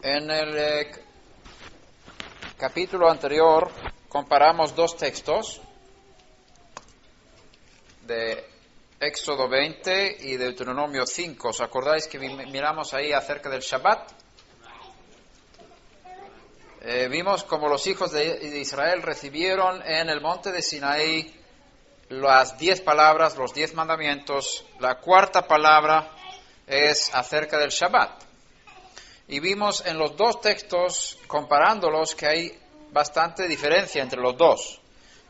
En el capítulo anterior comparamos dos textos de Éxodo 20 y Deuteronomio 5. ¿Os acordáis que miramos ahí acerca del Shabbat? Vimos cómo los hijos de Israel recibieron en el monte de Sinaí las 10 palabras, los 10 mandamientos. La cuarta palabra es acerca del Shabbat. Y vimos en los dos textos, comparándolos, que hay bastante diferencia entre los dos.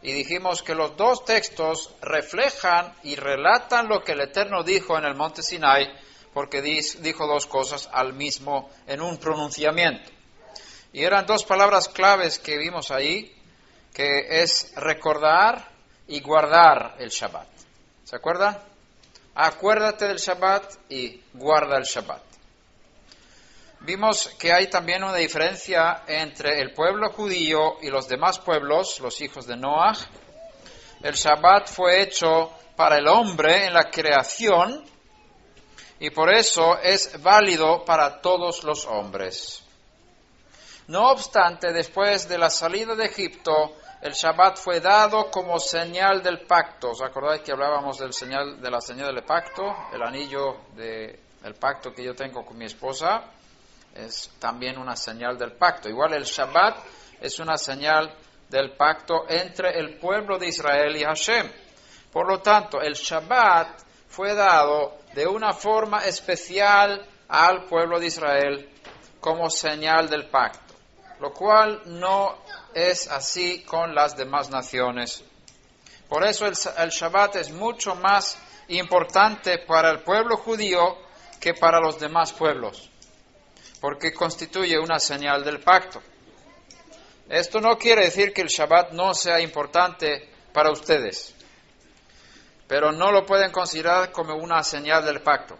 Y dijimos que los dos textos reflejan y relatan lo que el Eterno dijo en el monte Sinai, porque dijo dos cosas al mismo en un pronunciamiento. Y eran dos palabras claves que vimos ahí, que es recordar y guardar el Shabbat. ¿Se acuerdan? Acuérdate del Shabbat y guarda el Shabbat. Vimos que hay también una diferencia entre el pueblo judío y los demás pueblos, los hijos de Noah. El Shabbat fue hecho para el hombre en la creación y por eso es válido para todos los hombres. No obstante, después de la salida de Egipto, el Shabbat fue dado como señal del pacto. ¿Os acordáis que hablábamos de la señal del pacto? El anillo del pacto que yo tengo con mi esposa es también una señal del pacto. Igual el Shabbat es una señal del pacto entre el pueblo de Israel y Hashem. Por lo tanto, el Shabbat fue dado de una forma especial al pueblo de Israel como señal del pacto, lo cual no es así con las demás naciones. Por eso el Shabbat es mucho más importante para el pueblo judío que para los demás pueblos, porque constituye una señal del pacto. Esto no quiere decir que el Shabbat no sea importante para ustedes, pero no lo pueden considerar como una señal del pacto.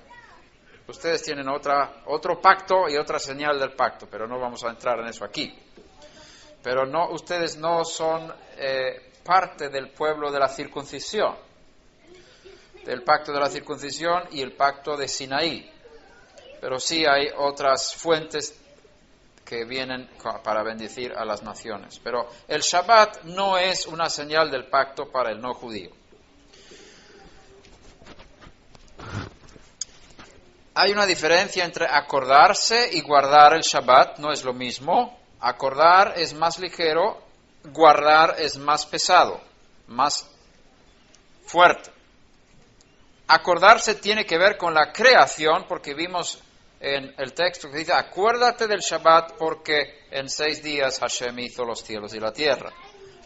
Ustedes tienen otro pacto y otra señal del pacto, pero no vamos a entrar en eso aquí. Pero ustedes no son parte del pueblo de la circuncisión, del pacto de la circuncisión y el pacto de Sinaí. Pero sí hay otras fuentes que vienen para bendecir a las naciones. Pero el Shabbat no es una señal del pacto para el no judío. Hay una diferencia entre acordarse y guardar el Shabbat, no es lo mismo. Acordar es más ligero, guardar es más pesado, más fuerte. Acordarse tiene que ver con la creación, porque vimos en el texto que dice, acuérdate del Shabbat porque en 6 días Hashem hizo los cielos y la tierra.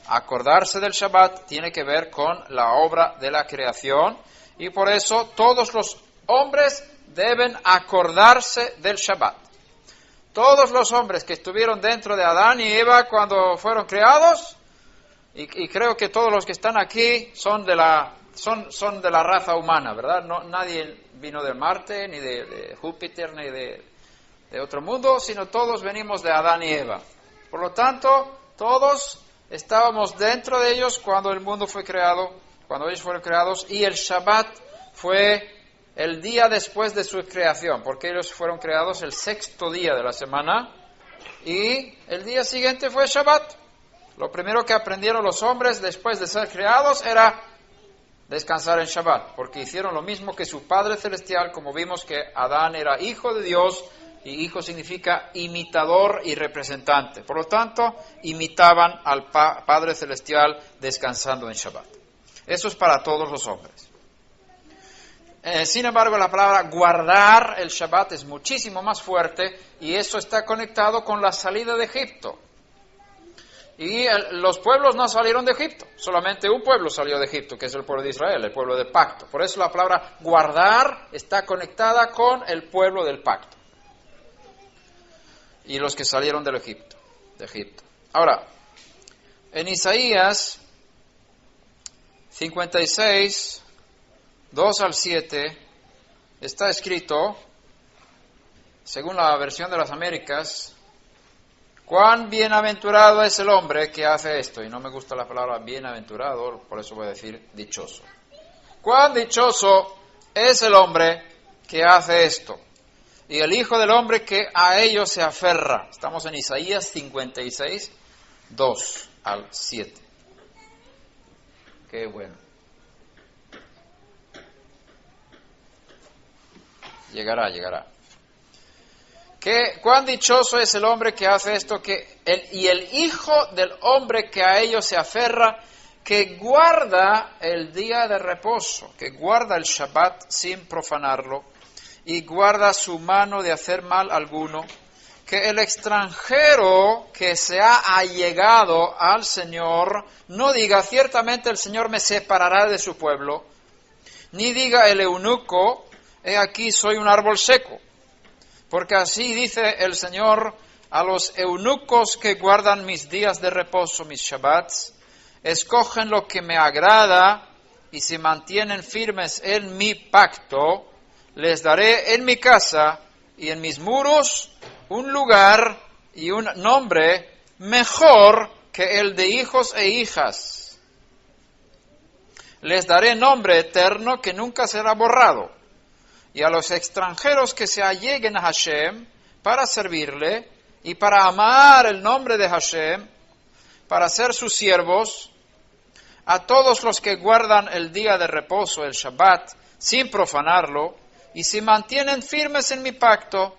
Acordarse del Shabbat tiene que ver con la obra de la creación y por eso todos los hombres deben acordarse del Shabbat. Todos los hombres que estuvieron dentro de Adán y Eva cuando fueron creados, y creo que todos los que están aquí son de la raza humana, ¿verdad? No, nadie vino de Marte, ni de Júpiter, ni de otro mundo, sino todos venimos de Adán y Eva. Por lo tanto, todos estábamos dentro de ellos cuando el mundo fue creado, cuando ellos fueron creados, y el Shabbat fue el día después de su creación, porque ellos fueron creados el 6º día de la semana, y el día siguiente fue Shabbat. Lo primero que aprendieron los hombres después de ser creados era descansar en Shabbat, porque hicieron lo mismo que su Padre Celestial, como vimos que Adán era hijo de Dios, y hijo significa imitador y representante. Por lo tanto, imitaban al Padre Celestial descansando en Shabbat. Eso es para todos los hombres. Sin embargo, la palabra guardar el Shabbat es muchísimo más fuerte, y eso está conectado con la salida de Egipto. Y los pueblos no salieron de Egipto, solamente un pueblo salió de Egipto, que es el pueblo de Israel, el pueblo del pacto. Por eso la palabra guardar está conectada con el pueblo del pacto y los que salieron de Egipto. Ahora, en Isaías 56, 2 al 7, está escrito, según la versión de las Américas, cuán bienaventurado es el hombre que hace esto. Y no me gusta la palabra bienaventurado, por eso voy a decir dichoso. Cuán dichoso es el hombre que hace esto. y el Hijo del Hombre que a ellos se aferra. Estamos en Isaías 56, 2 al 7. Qué bueno. Llegará. Cuán dichoso es el hombre que hace esto, y el Hijo del Hombre que a ellos se aferra, que guarda el día de reposo, que guarda el Shabbat sin profanarlo, y guarda su mano de hacer mal alguno, que el extranjero que se ha allegado al Señor no diga, ciertamente el Señor me separará de su pueblo, ni diga el eunuco, he aquí soy un árbol seco. Porque así dice el Señor a los eunucos que guardan mis días de reposo, mis Shabbats, escogen lo que me agrada y se mantienen firmes en mi pacto, les daré en mi casa y en mis muros un lugar y un nombre mejor que el de hijos e hijas. Les daré nombre eterno que nunca será borrado. Y a los extranjeros que se alleguen a Hashem para servirle y para amar el nombre de Hashem, para ser sus siervos, a todos los que guardan el día de reposo, el Shabbat, sin profanarlo, y se mantienen firmes en mi pacto,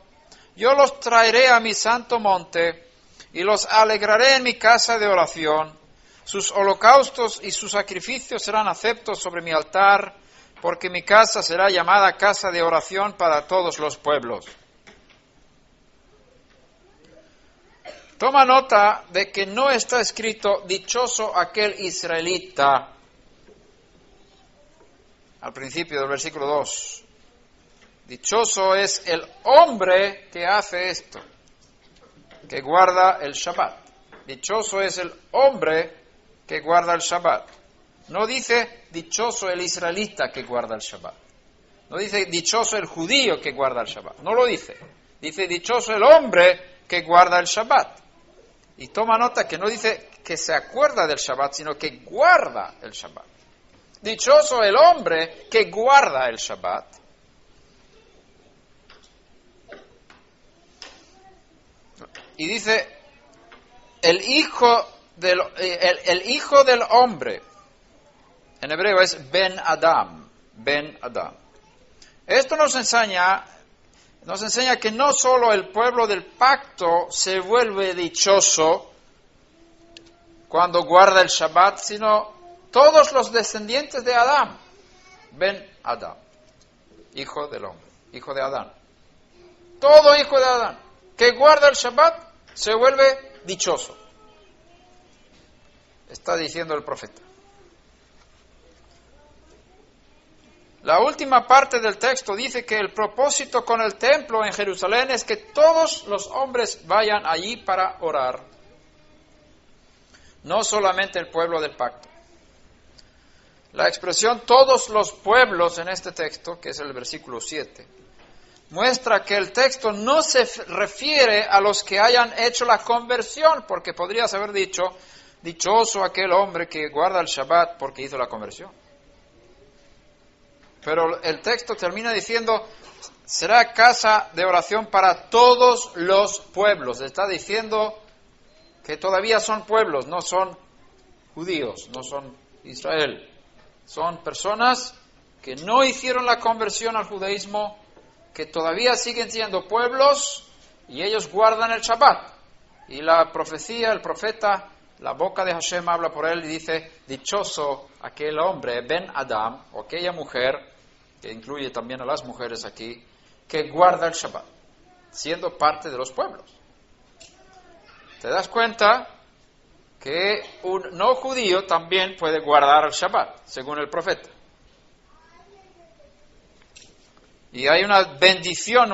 yo los traeré a mi santo monte y los alegraré en mi casa de oración. Sus holocaustos y sus sacrificios serán aceptos sobre mi altar, porque mi casa será llamada casa de oración para todos los pueblos. Toma nota de que no está escrito dichoso aquel israelita al principio del versículo 2. Dichoso es el hombre que hace esto, que guarda el Shabbat. Dichoso es el hombre que guarda el Shabbat. No dice dichoso el israelita que guarda el Shabbat. No dice dichoso el judío que guarda el Shabbat. No lo dice. Dice dichoso el hombre que guarda el Shabbat. Y toma nota que no dice que se acuerda del Shabbat, sino que guarda el Shabbat. Dichoso el hombre que guarda el Shabbat. Y dice el hijo del hombre. En hebreo es Ben Adam. Esto nos enseña que no solo el pueblo del pacto se vuelve dichoso cuando guarda el Shabbat, sino todos los descendientes de Adán. Ben Adam, hijo del hombre, hijo de Adán. Todo hijo de Adán que guarda el Shabbat se vuelve dichoso. Está diciendo el profeta. La última parte del texto dice que el propósito con el templo en Jerusalén es que todos los hombres vayan allí para orar. No solamente el pueblo del pacto. La expresión todos los pueblos en este texto, que es el versículo 7, muestra que el texto no se refiere a los que hayan hecho la conversión, porque podrías haber dicho, dichoso aquel hombre que guarda el Shabbat porque hizo la conversión. Pero el texto termina diciendo, será casa de oración para todos los pueblos. Está diciendo que todavía son pueblos, no son judíos, no son Israel. Son personas que no hicieron la conversión al judaísmo, que todavía siguen siendo pueblos y ellos guardan el Shabbat. Y la profecía, el profeta, la boca de Hashem habla por él y dice, dichoso aquel hombre, Ben Adam, o aquella mujer, que incluye también a las mujeres aquí, que guarda el Shabbat, siendo parte de los pueblos. ¿Te das cuenta que un no judío también puede guardar el Shabbat, según el profeta? Y hay una bendición,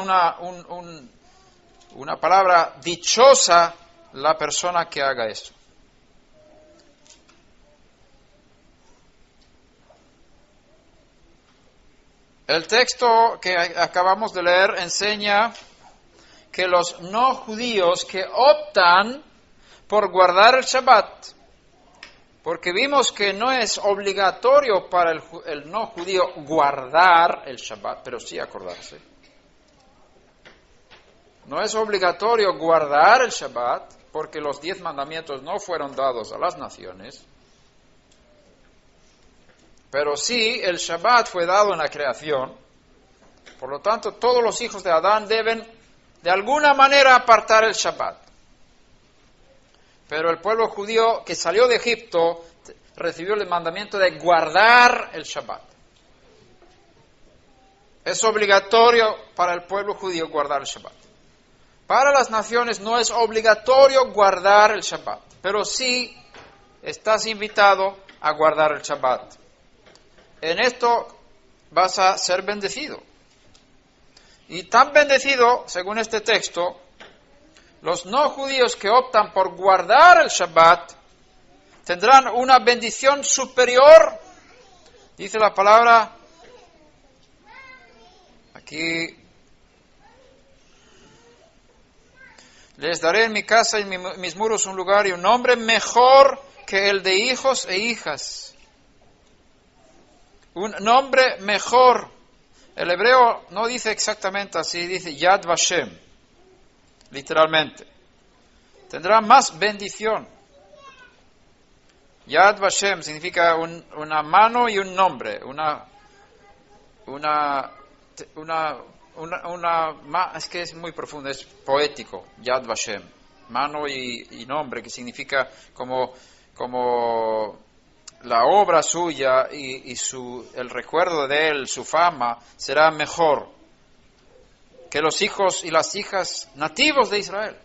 una palabra dichosa la persona que haga esto. El texto que acabamos de leer enseña que los no judíos que optan por guardar el Shabbat, porque vimos que no es obligatorio para el no judío guardar el Shabbat, pero sí acordarse. No es obligatorio guardar el Shabbat, porque los 10 mandamientos no fueron dados a las naciones. Pero sí, el Shabbat fue dado en la creación. Por lo tanto, todos los hijos de Adán deben de alguna manera apartar el Shabbat. Pero el pueblo judío que salió de Egipto recibió el mandamiento de guardar el Shabbat. Es obligatorio para el pueblo judío guardar el Shabbat. Para las naciones no es obligatorio guardar el Shabbat, pero sí estás invitado a guardar el Shabbat. En esto vas a ser bendecido. Y tan bendecido, según este texto, los no judíos que optan por guardar el Shabbat tendrán una bendición superior. Dice la palabra aquí: les daré en mi casa y en mis muros un lugar y un nombre mejor que el de hijos e hijas. Un nombre mejor. El hebreo no dice exactamente así, dice Yad Vashem, literalmente. Tendrá más bendición. Yad Vashem significa una mano y un nombre, es que es muy profundo, es poético, Yad Vashem, mano y nombre, que significa como la obra suya y el recuerdo de él, su fama, será mejor que los hijos y las hijas nativos de Israel.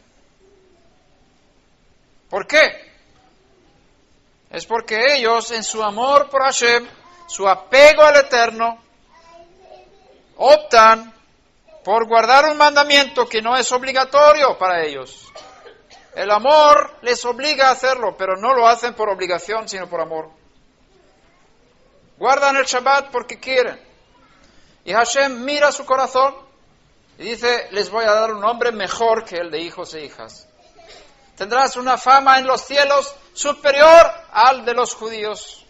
¿Por qué? Es porque ellos, en su amor por Hashem, su apego al Eterno, optan por guardar un mandamiento que no es obligatorio para ellos. El amor les obliga a hacerlo, pero no lo hacen por obligación, sino por amor. Guardan el Shabbat porque quieren. Y Hashem mira su corazón y dice: les voy a dar un nombre mejor que el de hijos e hijas. Tendrás una fama en los cielos superior al de los judíos.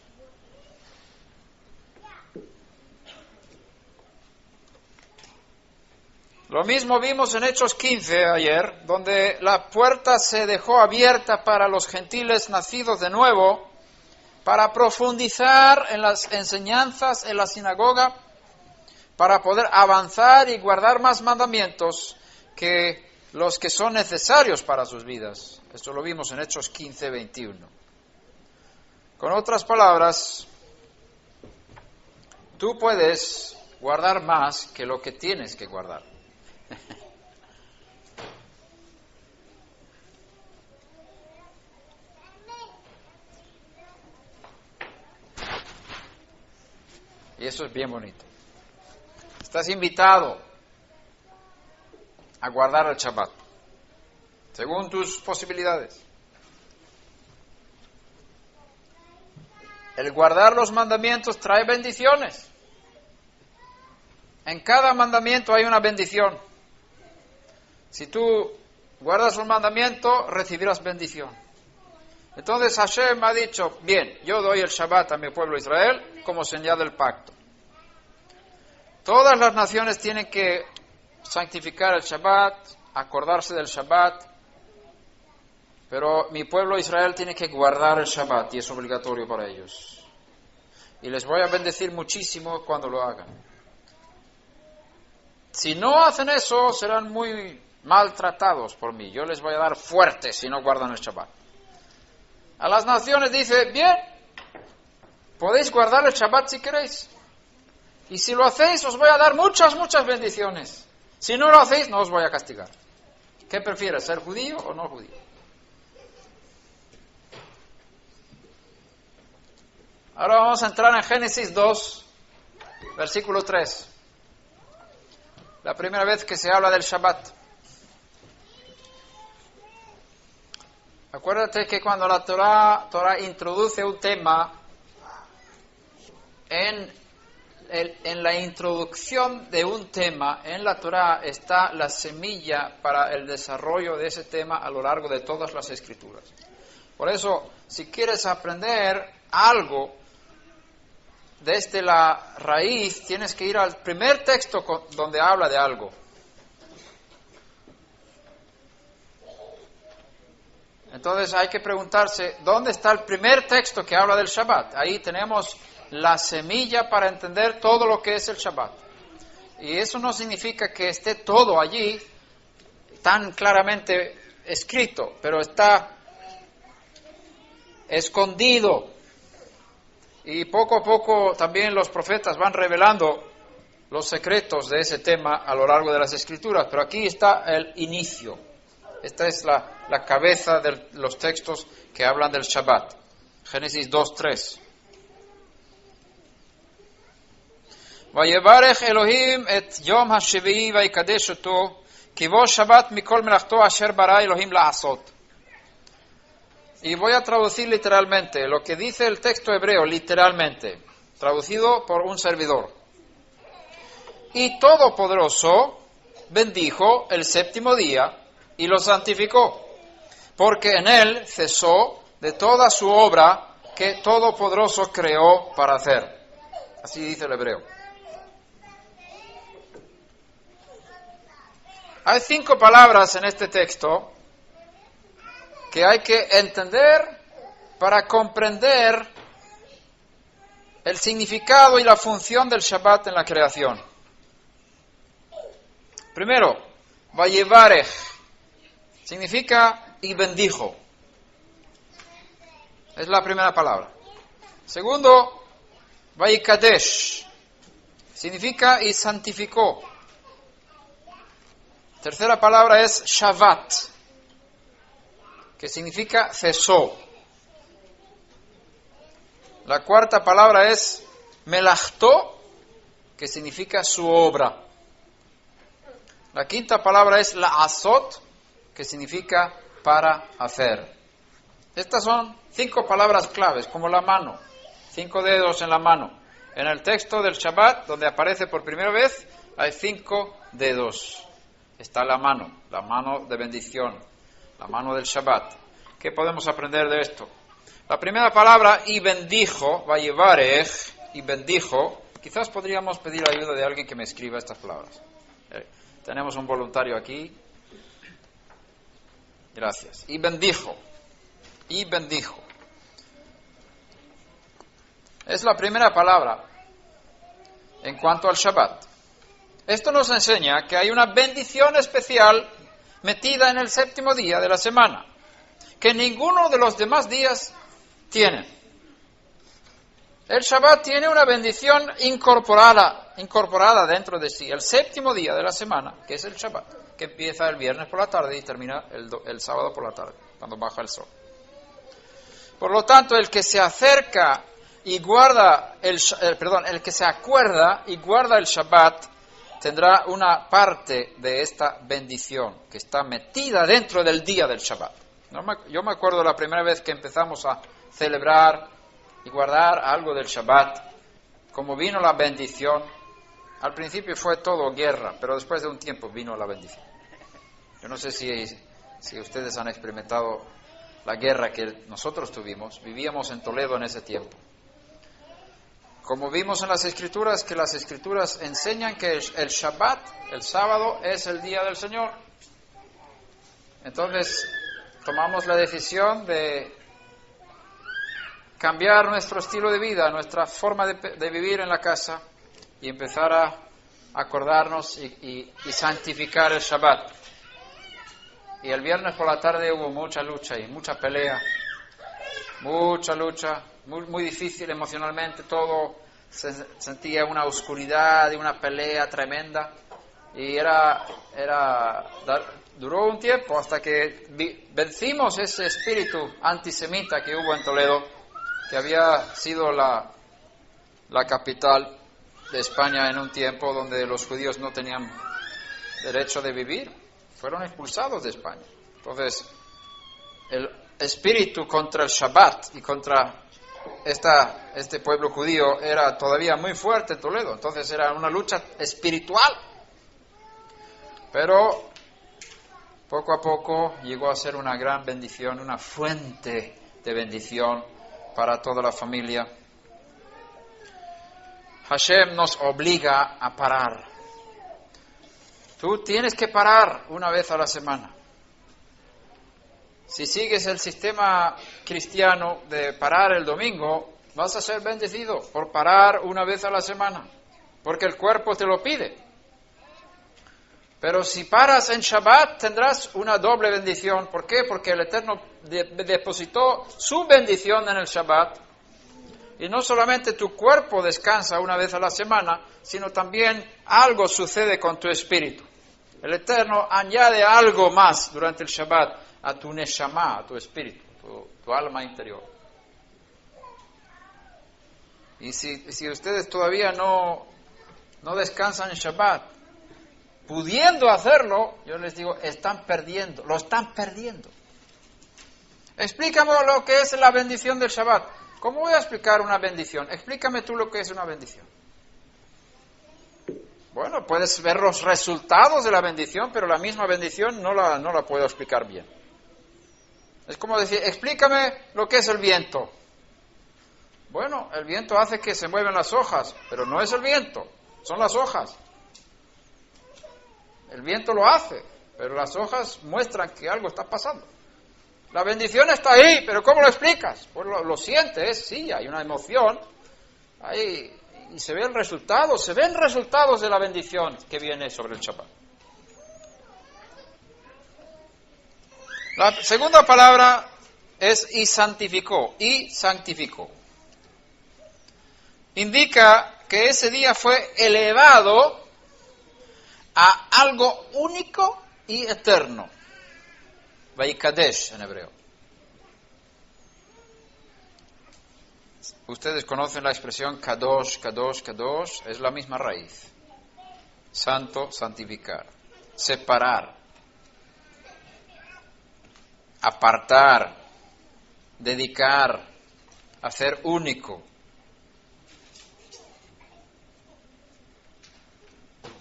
Lo mismo vimos en Hechos 15 ayer, donde la puerta se dejó abierta para los gentiles nacidos de nuevo, para profundizar en las enseñanzas en la sinagoga, para poder avanzar y guardar más mandamientos que los que son necesarios para sus vidas. Esto lo vimos en Hechos 15, 21. Con otras palabras, tú puedes guardar más que lo que tienes que guardar. Y eso es bien bonito. Estás invitado a guardar el Shabbat, según tus posibilidades. El guardar los mandamientos trae bendiciones. En cada mandamiento hay una bendición. Si tú guardas un mandamiento, recibirás bendición. Entonces Hashem ha dicho: bien, yo doy el Shabbat a mi pueblo Israel como señal del pacto. Todas las naciones tienen que santificar el Shabbat, acordarse del Shabbat, pero mi pueblo Israel tiene que guardar el Shabbat y es obligatorio para ellos. Y les voy a bendecir muchísimo cuando lo hagan. Si no hacen eso, serán muy maltratados por mí. Yo les voy a dar fuerte si no guardan el Shabbat. A las naciones dice: bien, podéis guardar el Shabbat si queréis. Y si lo hacéis, os voy a dar muchas, muchas bendiciones. Si no lo hacéis, no os voy a castigar. ¿Qué prefieres, ser judío o no judío? Ahora vamos a entrar en Génesis 2, versículo 3. La primera vez que se habla del Shabbat. Acuérdate que cuando la Torah introduce un tema, en la introducción de un tema, en la Torah está la semilla para el desarrollo de ese tema a lo largo de todas las Escrituras. Por eso, si quieres aprender algo desde la raíz, tienes que ir al primer texto donde habla de algo. Entonces hay que preguntarse, ¿dónde está el primer texto que habla del Shabbat? Ahí tenemos la semilla para entender todo lo que es el Shabbat. Y eso no significa que esté todo allí tan claramente escrito, pero está escondido. Y poco a poco también los profetas van revelando los secretos de ese tema a lo largo de las Escrituras, pero aquí está el inicio. Esta es la cabeza de los textos que hablan del Shabbat. Génesis 2:3. Vayevarech Elohim et Yom HaShevi'i vayikadesh oto, ki bo Shabbat mikol melachto asher bara Elohim la'asot. Y voy a traducir literalmente lo que dice el texto hebreo, literalmente, traducido por un servidor. Y Todopoderoso bendijo el séptimo día y lo santificó, porque en él cesó de toda su obra que Todopoderoso creó para hacer. Así dice el hebreo. Hay 5 palabras en este texto que hay que entender para comprender el significado y la función del Shabbat en la creación. Primero, Vayevarech significa y bendijo. Es la primera palabra. Segundo, Vayikadesh significa y santificó. Tercera palabra es Shabbat, que significa cesó. La cuarta palabra es Melachto, que significa su obra. La quinta palabra es La'asot, que significa para hacer. Estas son 5 palabras claves, como la mano, 5 dedos en la mano. En el texto del Shabbat, donde aparece por primera vez, hay 5 dedos. Está la mano de bendición, la mano del Shabbat. ¿Qué podemos aprender de esto? La primera palabra, y bendijo, Vayevarech, y bendijo, quizás podríamos pedir ayuda de alguien que me escriba estas palabras. Tenemos un voluntario aquí. Gracias. Y bendijo. Y bendijo. Es la primera palabra en cuanto al Shabbat. Esto nos enseña que hay una bendición especial metida en el séptimo día de la semana, que ninguno de los demás días tiene. El Shabbat tiene una bendición incorporada dentro de sí. El séptimo día de la semana, que es el Shabbat, que empieza el viernes por la tarde y termina el sábado por la tarde, cuando baja el sol. Por lo tanto, el que se acerca y guarda el que se acuerda y guarda el Shabbat tendrá una parte de esta bendición que está metida dentro del día del Shabbat. Yo me acuerdo la primera vez que empezamos a celebrar y guardar algo del Shabbat, como vino la bendición. Al principio fue todo guerra, pero después de un tiempo vino la bendición. Yo no sé si ustedes han experimentado la guerra que nosotros tuvimos. Vivíamos en Toledo en ese tiempo. Como vimos en las Escrituras, que las Escrituras enseñan que el Shabbat, el sábado, es el día del Señor. Entonces, tomamos la decisión de cambiar nuestro estilo de vida, nuestra forma de vivir en la casa y empezar a acordarnos y santificar el Shabbat. Y el viernes por la tarde hubo mucha lucha y mucha pelea, muy difícil emocionalmente, todo se sentía una oscuridad y una pelea tremenda. Y duró un tiempo hasta que vencimos ese espíritu antisemita que hubo en Toledo, que había sido la capital de España en un tiempo donde los judíos no tenían derecho de vivir, fueron expulsados de España. Entonces, el espíritu contra el Shabbat y contra este pueblo judío era todavía muy fuerte en Toledo. Entonces era una lucha espiritual. Pero poco a poco llegó a ser una gran bendición, una fuente de bendición para toda la familia. Hashem nos obliga a parar. Tú tienes que parar una vez a la semana. Si sigues el sistema cristiano de parar el domingo, vas a ser bendecido por parar una vez a la semana, porque el cuerpo te lo pide. Pero si paras en Shabbat, tendrás una doble bendición. ¿Por qué? Porque el Eterno depositó su bendición en el Shabbat. Y no solamente tu cuerpo descansa una vez a la semana, sino también algo sucede con tu espíritu. El Eterno añade algo más durante el Shabbat a tu neshama, a tu espíritu, tu alma interior. Y si ustedes todavía no descansan en Shabbat, pudiendo hacerlo, yo les digo, lo están perdiendo. Explícame lo que es la bendición del Shabbat. ¿Cómo voy a explicar una bendición? Explícame tú lo que es una bendición. Bueno, puedes ver los resultados de la bendición, pero la misma bendición no la puedo explicar bien. Es como decir, explícame lo que es el viento. Bueno, el viento hace que se muevan las hojas, pero no es el viento, son las hojas. El viento lo hace, pero las hojas muestran que algo está pasando. La bendición está ahí, pero ¿cómo lo explicas? Pues lo sientes, sí, hay una emoción, ahí, y se ven resultados de la bendición que viene sobre el Shabbat. La segunda palabra es y santificó. Indica que ese día fue elevado a algo único y eterno. Vaikadesh en hebreo. Ustedes conocen la expresión kadosh, kadosh, kadosh, es la misma raíz. Santo, santificar, separar, apartar, dedicar, hacer único.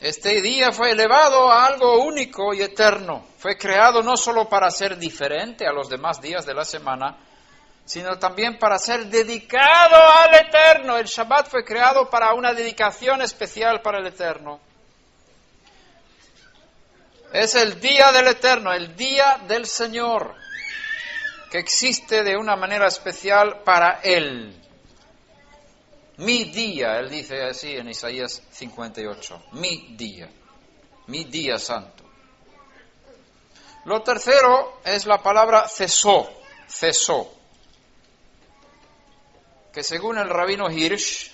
Este día fue elevado a algo único y eterno. Fue creado no solo para ser diferente a los demás días de la semana, sino también para ser dedicado al Eterno. El Shabbat fue creado para una dedicación especial para el Eterno. Es el día del Eterno, el día del Señor, que existe de una manera especial para Él. Mi día, Él dice así en Isaías 58, mi día santo. Lo tercero es la palabra cesó, que según el rabino Hirsch,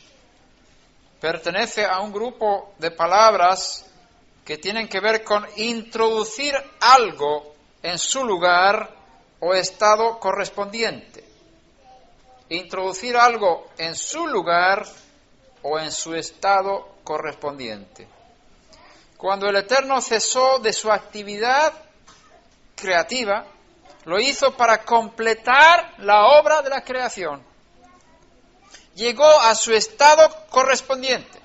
pertenece a un grupo de palabras que tienen que ver con introducir algo en su lugar o estado correspondiente. Introducir algo en su lugar o en su estado correspondiente. Cuando el Eterno cesó de su actividad creativa, lo hizo para completar la obra de la creación. Llegó a su estado correspondiente.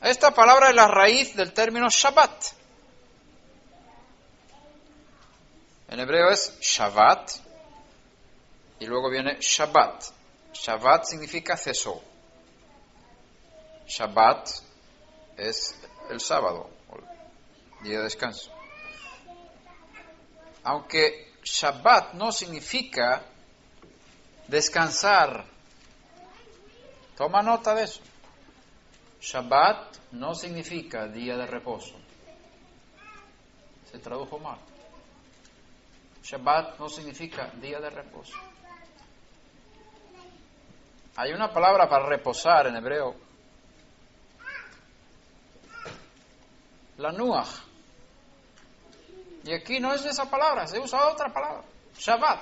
Esta palabra es la raíz del término Shabbat. En hebreo es Shabbat y luego viene Shabbat. Shabbat significa cesó. Shabbat es el sábado, el día de descanso. Aunque Shabbat no significa descansar, toma nota de eso. Shabbat no significa día de reposo. Se tradujo mal. Shabbat no significa día de reposo. Hay una palabra para reposar en hebreo. La nuach. Y aquí no es esa palabra, se usa otra palabra. Shabbat.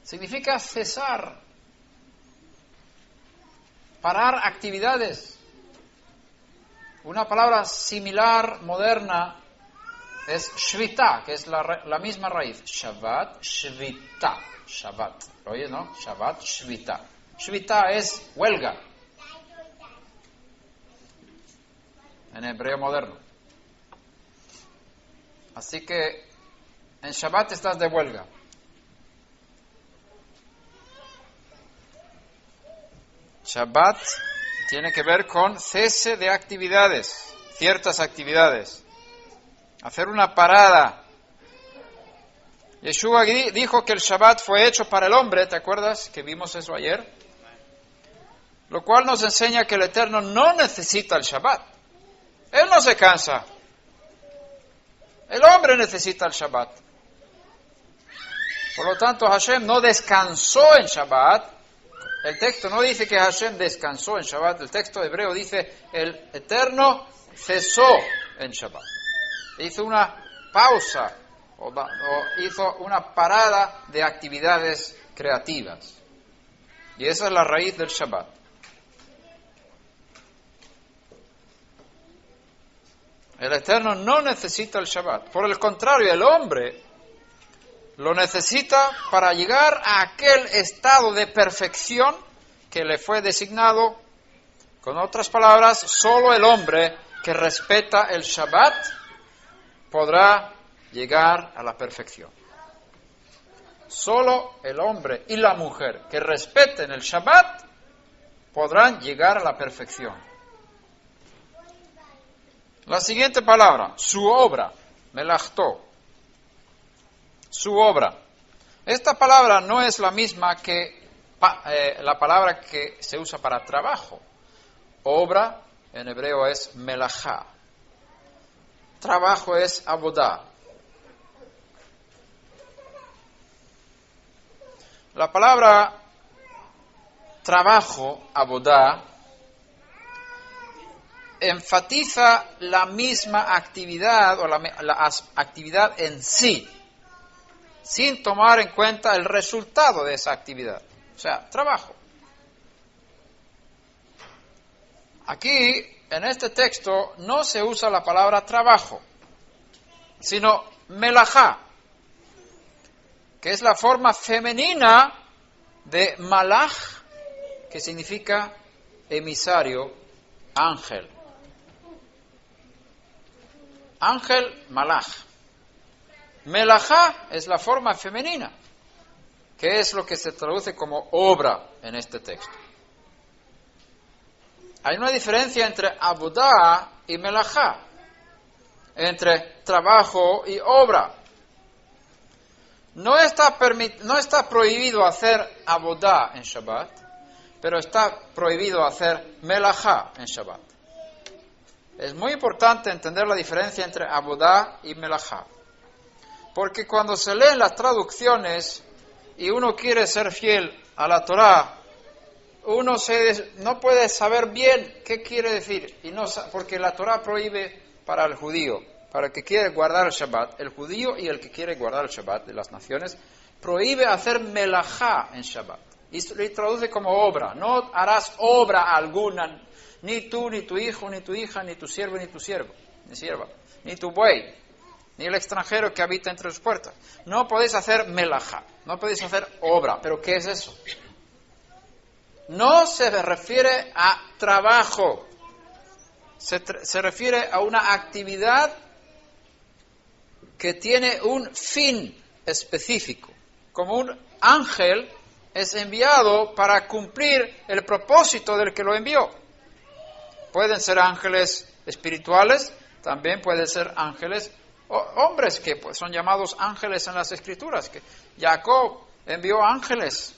Significa cesar. Parar actividades. Una palabra similar, moderna, es shvita, que es la misma raíz. Shabbat, shvita. Shabbat. ¿Lo oyes, no? Shabbat, shvita. Shvita es huelga. En hebreo moderno. Así que en Shabbat estás de huelga. Shabbat tiene que ver con cese de actividades, ciertas actividades. hacer una parada. Yeshua dijo que el Shabbat fue hecho para el hombre, ¿te acuerdas que vimos eso ayer? Lo cual nos enseña que el Eterno no necesita el Shabbat. Él no se cansa. El hombre necesita el Shabbat. Por lo tanto, Hashem no descansó en Shabbat. El texto no dice que Hashem descansó en Shabbat. El texto hebreo dice el Eterno cesó en Shabbat. Hizo una pausa o hizo una parada de actividades creativas. Y esa es la raíz del Shabbat. El Eterno no necesita el Shabbat. Por el contrario, el hombre lo necesita para llegar a aquel estado de perfección que le fue designado. Con otras palabras, solo el hombre que respeta el Shabbat podrá llegar a la perfección. Solo el hombre y la mujer que respeten el Shabbat podrán llegar a la perfección. La siguiente palabra, su obra, melachtó. Su obra. Esta palabra no es la misma que la palabra que se usa para trabajo. Obra en hebreo es melajá. Trabajo es abodá. La palabra trabajo, abodá, enfatiza la misma actividad o la actividad en sí, sin tomar en cuenta el resultado de esa actividad. O sea, trabajo. Aquí, en este texto, no se usa la palabra trabajo, sino melajá, que es la forma femenina de malach, que significa emisario, ángel. Ángel, malach. Melajá es la forma femenina, que es lo que se traduce como obra en este texto. Hay una diferencia entre abodá y melajá, entre trabajo y obra. No está prohibido hacer abodá en Shabbat, pero está prohibido hacer melajá en Shabbat. Es muy importante entender la diferencia entre abodá y melajá. Porque cuando se leen las traducciones y uno quiere ser fiel a la Torá, uno no puede saber bien qué quiere decir, porque la Torá prohíbe para el judío, para el que quiere guardar el Shabbat, el judío y el que quiere guardar el Shabbat de las naciones, prohíbe hacer melajá en Shabbat. Y se traduce como obra. No harás obra alguna, ni tú, ni tu hijo, ni tu hija, ni tu siervo, ni tu sierva, ni tu buey, ni el extranjero que habita entre tus puertas. No podéis hacer melajá, no podéis hacer obra. ¿Pero qué es eso? No se refiere a trabajo, se refiere a una actividad que tiene un fin específico. Como un ángel es enviado para cumplir el propósito del que lo envió. Pueden ser ángeles espirituales, también pueden ser ángeles hombres que pues, son llamados ángeles en las Escrituras. Que Jacob envió ángeles,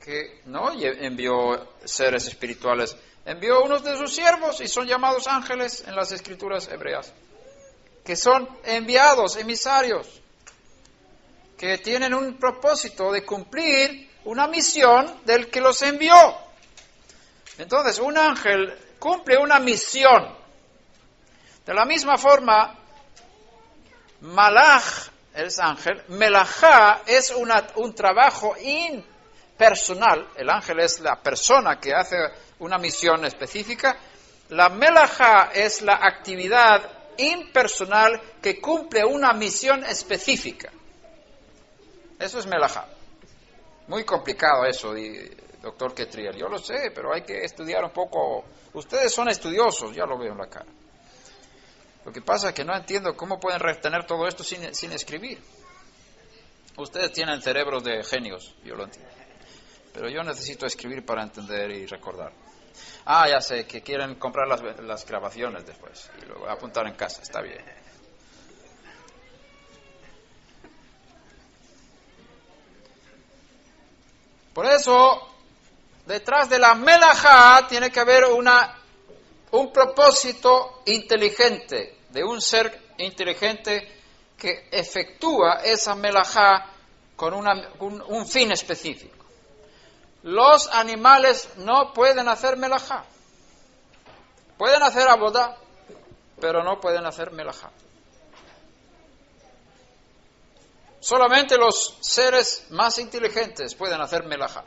que no envió seres espirituales, envió unos de sus siervos y son llamados ángeles en las Escrituras hebreas, que son enviados, emisarios, que tienen un propósito de cumplir una misión del que los envió. Entonces, un ángel cumple una misión. De la misma forma, malach es ángel, melajá es un trabajo impersonal. El ángel es la persona que hace una misión específica. La melajá es la actividad impersonal que cumple una misión específica. Eso es melajá. Muy complicado eso, doctor Ketriel. Yo lo sé, pero hay que estudiar un poco. Ustedes son estudiosos, ya lo veo en la cara. Lo que pasa es que no entiendo cómo pueden retener todo esto sin escribir. Ustedes tienen cerebros de genios, yo lo entiendo. Pero yo necesito escribir para entender y recordar. Ya sé, que quieren comprar las grabaciones después y lo voy a apuntar en casa, está bien. Por eso, detrás de la melajá tiene que haber un propósito inteligente, de un ser inteligente que efectúa esa melajá con un fin específico. Los animales no pueden hacer melajá. Pueden hacer abodá, pero no pueden hacer melajá. Solamente los seres más inteligentes pueden hacer melajá.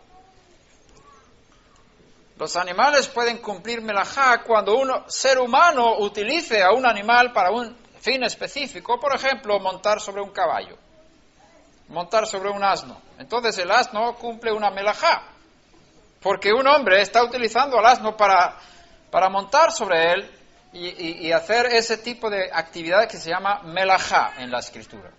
Los animales pueden cumplir melajá cuando un ser humano utilice a un animal para un fin específico, por ejemplo, montar sobre un caballo, montar sobre un asno. Entonces el asno cumple una melajá, porque un hombre está utilizando al asno para montar sobre él y hacer ese tipo de actividad que se llama melajá en la Escritura.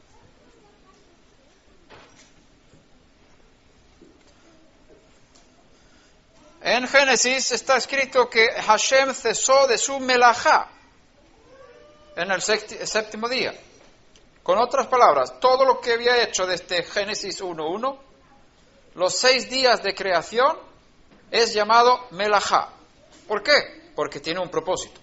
En Génesis está escrito que Hashem cesó de su melajá en el séptimo día. Con otras palabras, todo lo que había hecho desde Génesis 1:1, los 6 días de creación, es llamado melajá. ¿Por qué? Porque tiene un propósito.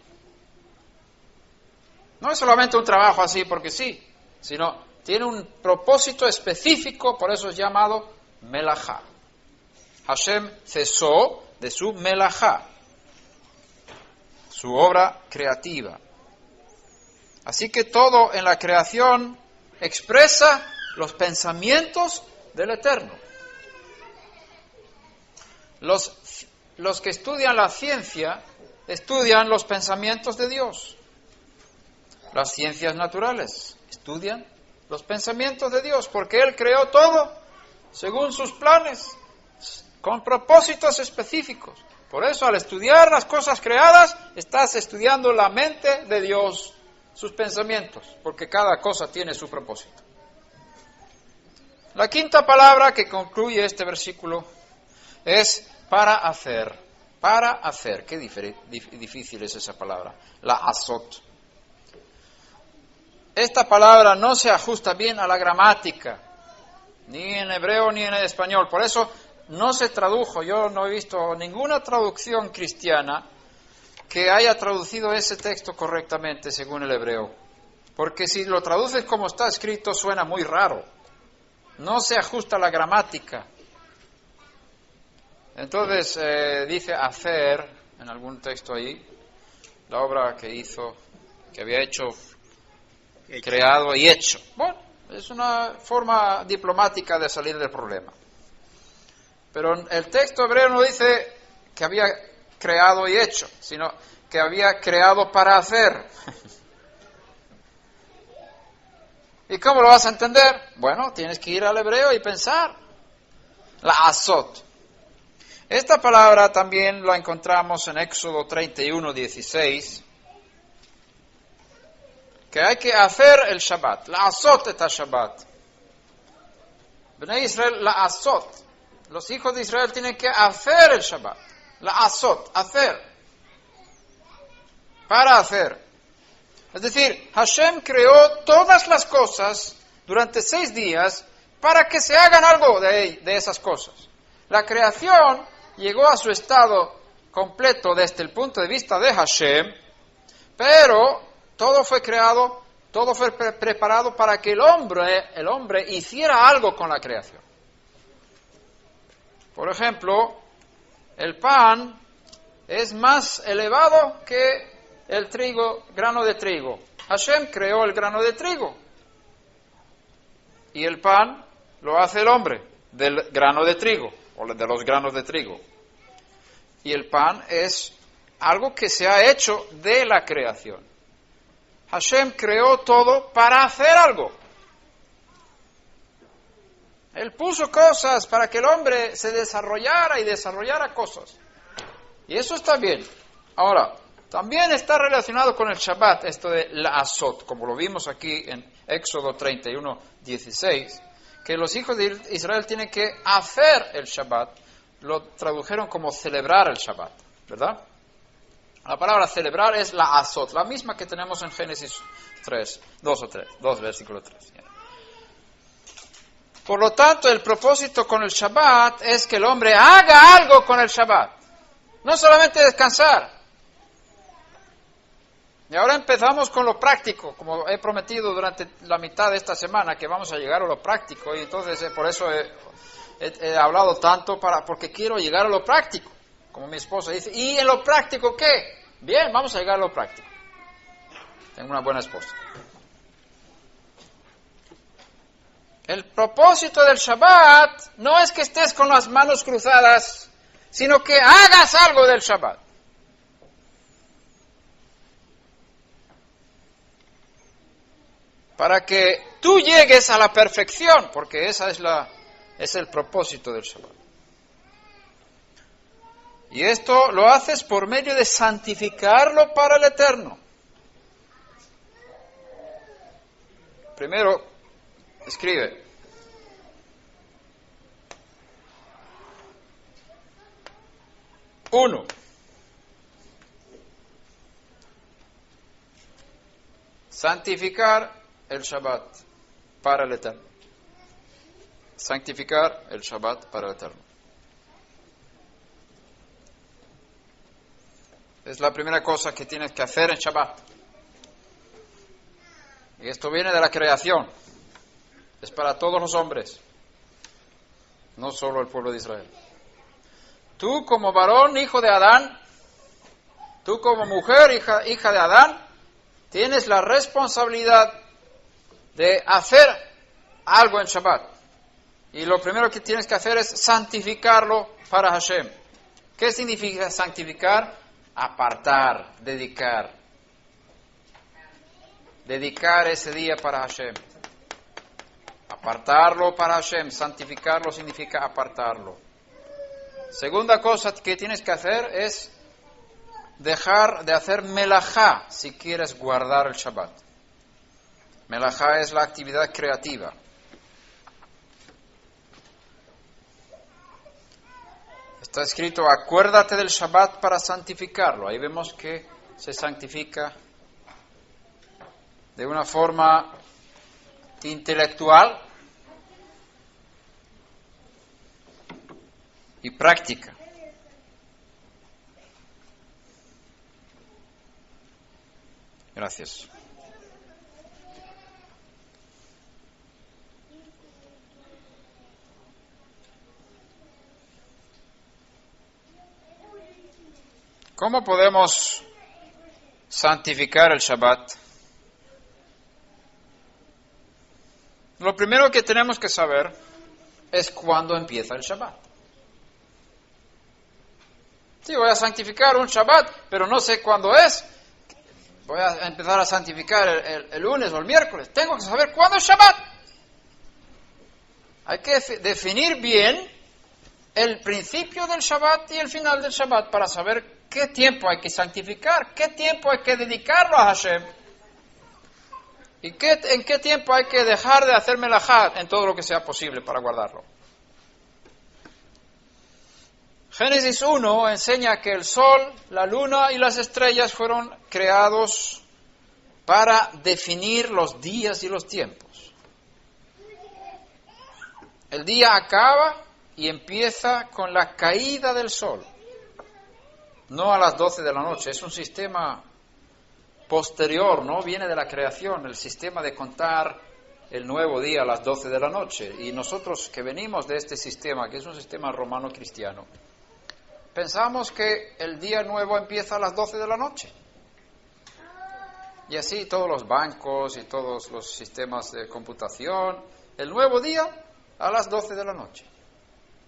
No es solamente un trabajo así porque sí, sino tiene un propósito específico, por eso es llamado melajá. Hashem cesó de su melajá, su obra creativa. Así que todo en la creación expresa los pensamientos del Eterno. Los que estudian la ciencia estudian los pensamientos de Dios. Las ciencias naturales estudian los pensamientos de Dios, porque Él creó todo según sus planes, con propósitos específicos. Por eso, al estudiar las cosas creadas, estás estudiando la mente de Dios, sus pensamientos, porque cada cosa tiene su propósito. La quinta palabra que concluye este versículo es para hacer. Para hacer. Qué difícil es esa palabra. La azot. Esta palabra no se ajusta bien a la gramática, ni en hebreo ni en español. Por eso no se tradujo. Yo no he visto ninguna traducción cristiana que haya traducido ese texto correctamente según el hebreo. Porque si lo traduces como está escrito suena muy raro. No se ajusta a la gramática. Entonces dice hacer en algún texto ahí, la obra que hizo, que había hecho, creado y hecho. Bueno, es una forma diplomática de salir del problema. Pero el texto hebreo no dice que había creado y hecho, sino que había creado para hacer. ¿Y cómo lo vas a entender? Bueno, tienes que ir al hebreo y pensar. La azot. Esta palabra también la encontramos en Éxodo 31:16, que hay que hacer el Shabbat. La azot et Shabbat. Bnei Israel, la azot. Los hijos de Israel tienen que hacer el Shabbat. La azot, hacer. Para hacer. Es decir, Hashem creó todas las cosas durante 6 días para que se hagan algo de esas cosas. La creación llegó a su estado completo desde el punto de vista de Hashem, pero todo fue creado, todo fue preparado para que el hombre hiciera algo con la creación. Por ejemplo, el pan es más elevado que el grano de trigo. Hashem creó el grano de trigo. Y el pan lo hace el hombre del grano de trigo, o de los granos de trigo. Y el pan es algo que se ha hecho de la creación. Hashem creó todo para hacer algo. Él puso cosas para que el hombre se desarrollara y desarrollara cosas. Y eso está bien. Ahora, también está relacionado con el Shabbat, esto de la azot, como lo vimos aquí en Éxodo 31:16, que los hijos de Israel tienen que hacer el Shabbat. Lo tradujeron como celebrar el Shabbat, ¿verdad? La palabra celebrar es la azot, la misma que tenemos en Génesis 2 versículo 3. Por lo tanto, el propósito con el Shabbat es que el hombre haga algo con el Shabbat, no solamente descansar. Y ahora empezamos con lo práctico, como he prometido durante la mitad de esta semana, que vamos a llegar a lo práctico, y entonces por eso he hablado tanto, porque quiero llegar a lo práctico, como mi esposa dice. ¿Y en lo práctico qué? Bien, vamos a llegar a lo práctico. Tengo una buena esposa. El propósito del Shabbat no es que estés con las manos cruzadas, sino que hagas algo del Shabbat. Para que tú llegues a la perfección, porque esa es el propósito del Shabbat. Y esto lo haces por medio de santificarlo para el Eterno. Primero, escribe. Uno. Santificar el Shabbat para el Eterno. Santificar el Shabbat para el Eterno. Es la primera cosa que tienes que hacer en Shabbat. Y esto viene de la creación. Es para todos los hombres, no solo el pueblo de Israel. Tú como varón, hijo de Adán, tú como mujer, hija de Adán, tienes la responsabilidad de hacer algo en Shabbat. Y lo primero que tienes que hacer es santificarlo para Hashem. ¿Qué significa santificar? Apartar, dedicar. Dedicar ese día para Hashem. Apartarlo para Hashem. Santificarlo significa apartarlo. Segunda cosa que tienes que hacer es dejar de hacer melajá si quieres guardar el Shabbat. Melajá es la actividad creativa. Está escrito, acuérdate del Shabbat para santificarlo. Ahí vemos que se santifica de una forma intelectual y práctica. Gracias. ¿Cómo podemos santificar el Shabbat? Lo primero que tenemos que saber es cuándo empieza el Shabbat. Sí, voy a santificar un Shabbat, pero no sé cuándo es. Voy a empezar a santificar el lunes o el miércoles. Tengo que saber cuándo es Shabbat. Hay que definir bien el principio del Shabbat y el final del Shabbat para saber qué tiempo hay que santificar, qué tiempo hay que dedicarlo a Hashem y en qué tiempo hay que dejar de hacer melajá en todo lo que sea posible para guardarlo. Génesis 1 enseña que el sol, la luna y las estrellas fueron creados para definir los días y los tiempos. El día acaba y empieza con la caída del sol. No a las 12 de la noche, es un sistema posterior, no viene de la creación, el sistema de contar el nuevo día a las 12 de la noche. Y nosotros que venimos de este sistema, que es un sistema romano cristiano, pensamos que el día nuevo empieza a las 12 de la noche. Y así todos los bancos y todos los sistemas de computación, el nuevo día a las 12 de la noche.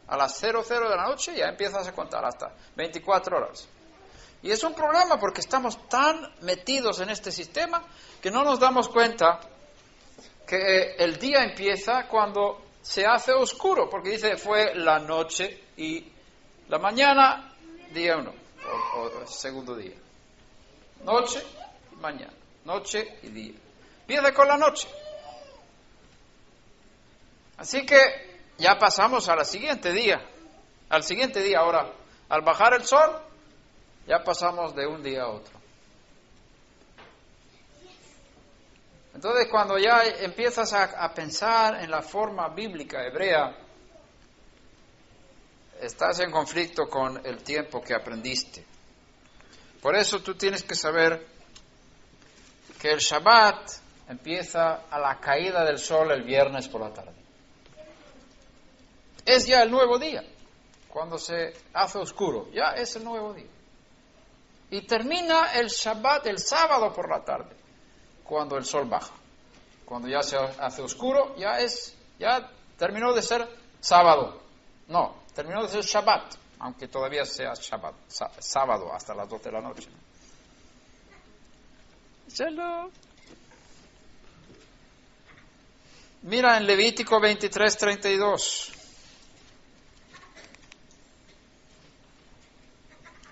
A las 00 de la noche ya empiezas a contar hasta 24 horas. Y es un problema porque estamos tan metidos en este sistema que no nos damos cuenta que el día empieza cuando se hace oscuro, porque dice fue la noche y la mañana, día 1, o segundo día. Noche y mañana, noche y día. Empieza con la noche. Así que ya pasamos al siguiente día. Al siguiente día ahora, al bajar el sol, ya pasamos de un día a otro. Entonces, cuando ya empiezas a pensar en la forma bíblica hebrea, estás en conflicto con el tiempo que aprendiste. Por eso tú tienes que saber que el Shabbat empieza a la caída del sol el viernes por la tarde. Es ya el nuevo día. Cuando se hace oscuro, ya es el nuevo día. Y termina el Shabbat el sábado por la tarde, cuando el sol baja. Cuando ya se hace oscuro, ya terminó de ser sábado. No, terminó de ser Shabbat, aunque todavía sea Shabbat, sábado hasta las 12 de la noche. Shalom. Mira en Levítico 23:32.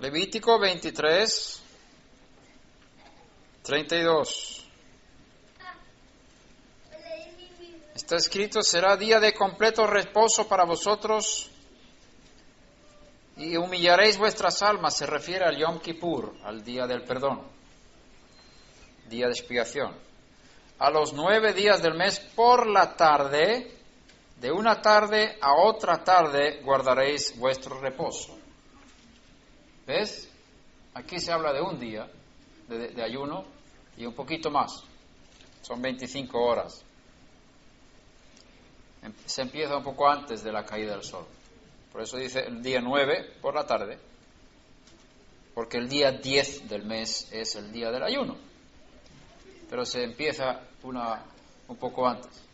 Levítico 23:32. Está escrito: será día de completo reposo para vosotros y humillaréis vuestras almas. Se refiere al Yom Kippur, al día del perdón, día de expiación. A los 9 días del mes por la tarde, de una tarde a otra tarde, guardaréis vuestro reposo. ¿Ves? Aquí se habla de un día de ayuno y un poquito más. Son 25 horas. Se empieza un poco antes de la caída del sol. Por eso dice el día 9 por la tarde, porque el día 10 del mes es el día del ayuno. Pero se empieza un poco antes.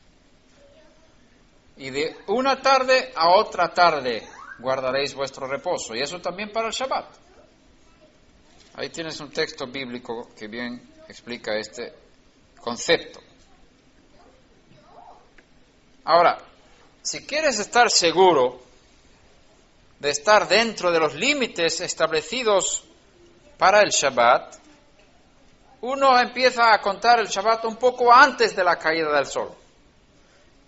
Y de una tarde a otra tarde guardaréis vuestro reposo. Y eso también para el Shabbat. Ahí tienes un texto bíblico que bien explica este concepto. Ahora, si quieres estar seguro de estar dentro de los límites establecidos para el Shabbat, uno empieza a contar el Shabbat un poco antes de la caída del sol.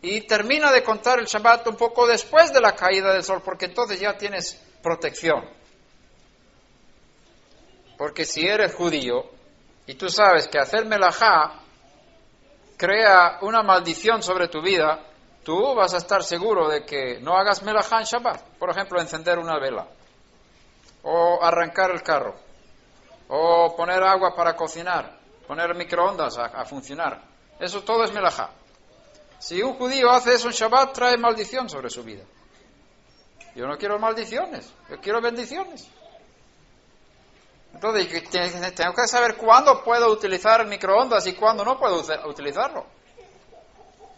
Y termina de contar el Shabbat un poco después de la caída del sol, porque entonces ya tienes protección. Porque si eres judío y tú sabes que hacer melajá crea una maldición sobre tu vida, tú vas a estar seguro de que no hagas melajá en Shabbat. Por ejemplo, encender una vela, o arrancar el carro, o poner agua para cocinar, poner microondas a funcionar. Eso todo es melajá. Si un judío hace eso en Shabbat, trae maldición sobre su vida. Yo no quiero maldiciones, yo quiero bendiciones. Entonces, tengo que saber cuándo puedo utilizar el microondas y cuándo no puedo utilizarlo.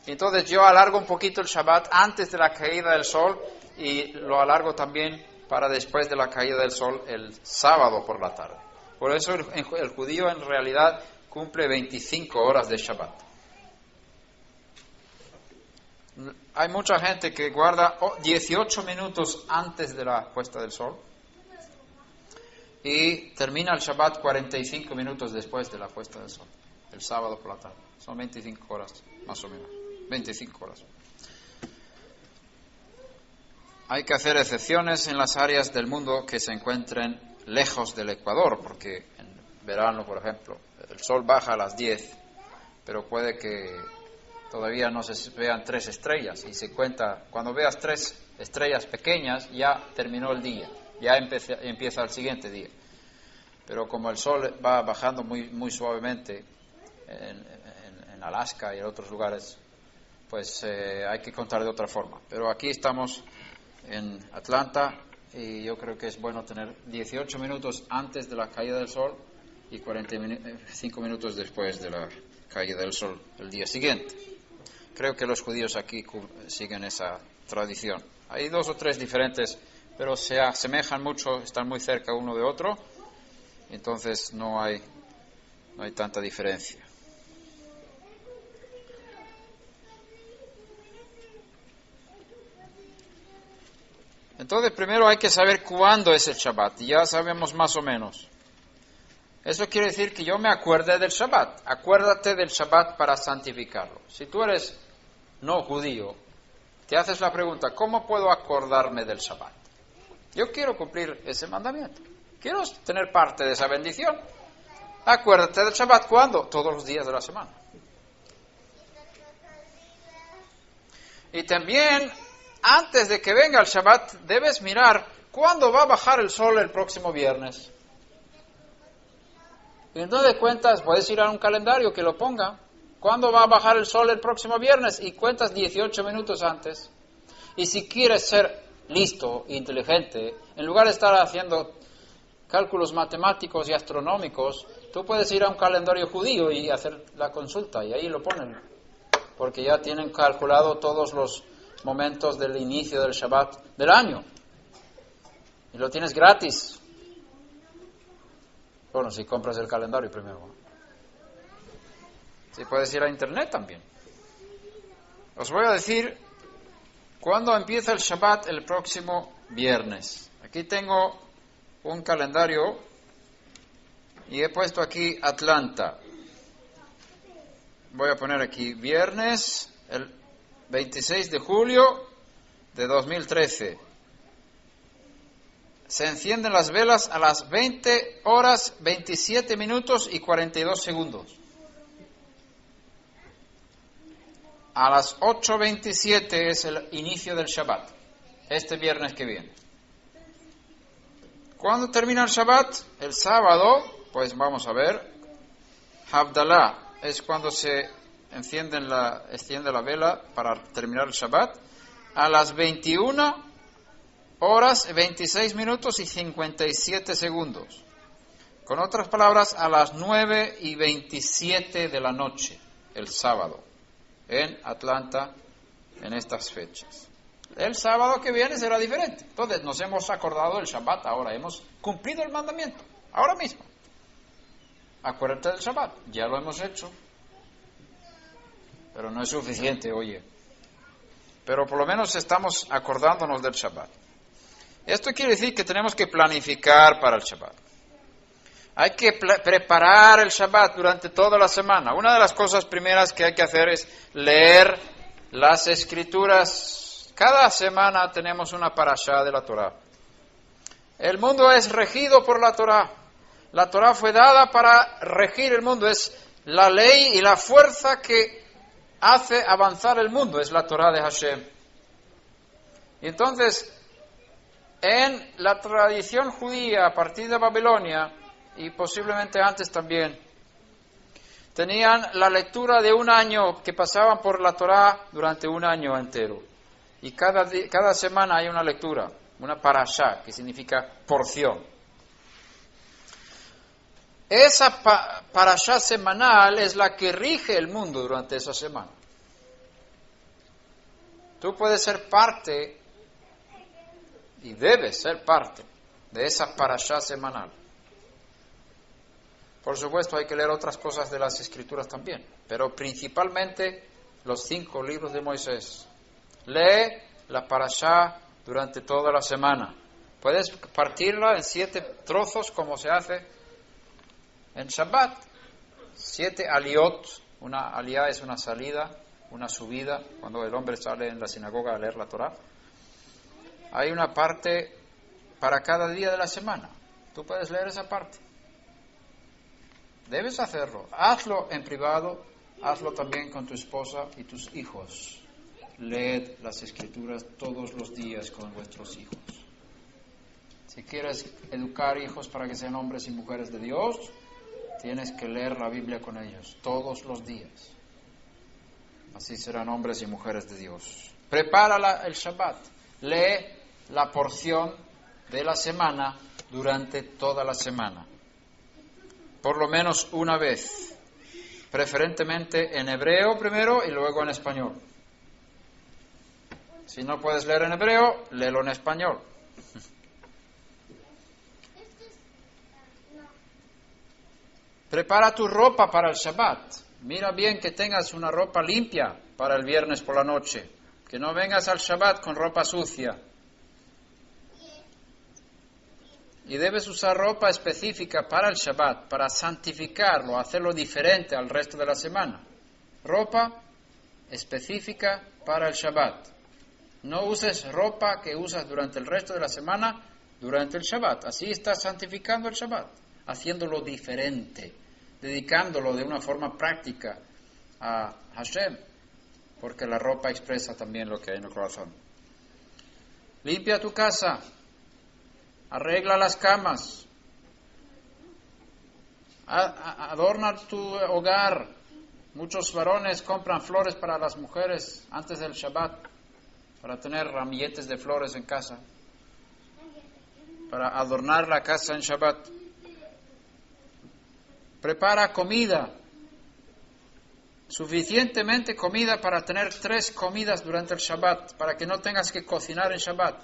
Entonces yo alargo un poquito el Shabbat antes de la caída del sol y lo alargo también para después de la caída del sol el sábado por la tarde. Por eso el judío en realidad cumple 25 horas de Shabbat. Hay mucha gente que guarda 18 minutos antes de la puesta del sol y termina el Shabbat 45 minutos después de la puesta del sol, el sábado por la tarde. Son 25 horas, más o menos. 25 horas. Hay que hacer excepciones en las áreas del mundo que se encuentren lejos del Ecuador, porque en verano, por ejemplo, el sol baja a las 10, pero puede que todavía no se vean 3 estrellas, y se cuenta, cuando veas 3 estrellas pequeñas, ya terminó el día, ya empieza el siguiente día. Pero como el sol va bajando muy suavemente en Alaska y en otros lugares, pues hay que contar de otra forma. Pero aquí estamos en Atlanta y yo creo que es bueno tener 18 minutos antes de la caída del sol y 45 minutos después de la caída del sol el día siguiente. Creo que los judíos aquí siguen esa tradición. Hay 2 o 3 diferentes, pero se asemejan mucho, están muy cerca uno de otro, entonces no hay tanta diferencia. Entonces primero hay que saber cuándo es el Shabbat, y ya sabemos más o menos. Eso quiere decir que yo me acuerde del Shabbat. Acuérdate del Shabbat para santificarlo. Si tú eres no judío, te haces la pregunta, ¿cómo puedo acordarme del Shabbat? Yo quiero cumplir ese mandamiento. Quiero tener parte de esa bendición. Acuérdate del Shabbat, ¿cuándo? Todos los días de la semana. Y también, antes de que venga el Shabbat, debes mirar cuándo va a bajar el sol el próximo viernes. Y entonces cuentas, puedes ir a un calendario que lo ponga. ¿Cuándo va a bajar el sol el próximo viernes? Y cuentas 18 minutos antes. Y si quieres ser listo, inteligente, en lugar de estar haciendo cálculos matemáticos y astronómicos, tú puedes ir a un calendario judío y hacer la consulta, y ahí lo ponen, porque ya tienen calculado todos los momentos del inicio del Shabbat del año, y lo tienes gratis. Bueno, si compras el calendario primero. Si puedes ir a internet también. Os voy a decir cuándo empieza el Shabbat el próximo viernes. Aquí tengo un calendario y he puesto aquí Atlanta. Voy a poner aquí viernes, el 26 de julio de 2013. Se encienden las velas a las 20 horas 27 minutos y 42 segundos. A las 8:27 es el inicio del Shabbat, este viernes que viene. ¿Cuándo termina el Shabbat? El sábado, pues vamos a ver, Havdalah es cuando se enciende la vela para terminar el Shabbat, a las 21 horas 26 minutos y 57 segundos. Con otras palabras, a las 9:27 de la noche, el sábado, en Atlanta, en estas fechas. El sábado que viene será diferente. Entonces nos hemos acordado del Shabbat ahora, hemos cumplido el mandamiento, ahora mismo. Acuérdate del Shabbat, ya lo hemos hecho. Pero no es suficiente, oye. Pero por lo menos estamos acordándonos del Shabbat. Esto quiere decir que tenemos que planificar para el Shabbat. Hay que preparar el Shabbat durante toda la semana. Una de las cosas primeras que hay que hacer es leer las Escrituras. Cada semana tenemos una parashá de la Torá. El mundo es regido por la Torá. La Torá fue dada para regir el mundo. Es la ley y la fuerza que hace avanzar el mundo. Es la Torá de Hashem. Y entonces, en la tradición judía a partir de Babilonia, y posiblemente antes también, tenían la lectura de un año, que pasaban por la Torá durante un año entero. Y cada semana hay una lectura, una parashá, que significa porción. Esa parashá semanal es la que rige el mundo durante esa semana. Tú puedes ser parte, y debes ser parte, de esa parashá semanal. Por supuesto, hay que leer otras cosas de las Escrituras también, pero principalmente los 5 libros de Moisés. Lee la parashá durante toda la semana. Puedes partirla en 7 trozos, como se hace en Shabbat. 7 aliot. Una aliyá es una salida, una subida, cuando el hombre sale en la sinagoga a leer la Torá. Hay una parte para cada día de la semana. Tú puedes leer esa parte. Debes hacerlo. Hazlo en privado, hazlo también con tu esposa y tus hijos. Leed las Escrituras todos los días con vuestros hijos. Si quieres educar hijos para que sean hombres y mujeres de Dios, tienes que leer la Biblia con ellos todos los días. Así serán hombres y mujeres de Dios. Prepara el Shabbat. Lee la porción de la semana durante toda la semana. Por lo menos una vez, preferentemente en hebreo primero y luego en español. Si no puedes leer en hebreo, léelo en español. Prepara tu ropa para el Shabbat. Mira bien que tengas una ropa limpia para el viernes por la noche. Que no vengas al Shabbat con ropa sucia. Y debes usar ropa específica para el Shabbat, para santificarlo, hacerlo diferente al resto de la semana. Ropa específica para el Shabbat. No uses ropa que usas durante el resto de la semana, durante el Shabbat. Así estás santificando el Shabbat, haciéndolo diferente, dedicándolo de una forma práctica a Hashem. porque la ropa expresa también lo que hay en el corazón. Limpia tu casa, arregla las camas, adorna tu hogar. Muchos varones compran flores para las mujeres antes del Shabbat, para tener ramilletes de flores en casa, para adornar la casa en Shabbat. Prepara comida, suficientemente comida para tener 3 comidas durante el Shabbat, para que no tengas que cocinar en Shabbat.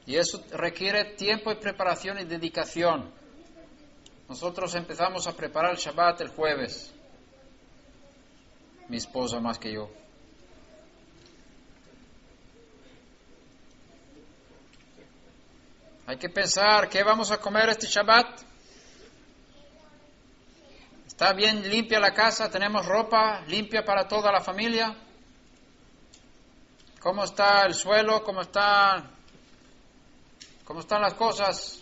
Y eso requiere tiempo y preparación y dedicación. Nosotros empezamos a preparar el Shabbat el jueves. Mi esposa más que yo. Hay que pensar, ¿qué vamos a comer este Shabbat? ¿Está bien limpia la casa? ¿Tenemos ropa limpia para toda la familia? ¿Cómo está el suelo? ¿Cómo están las cosas?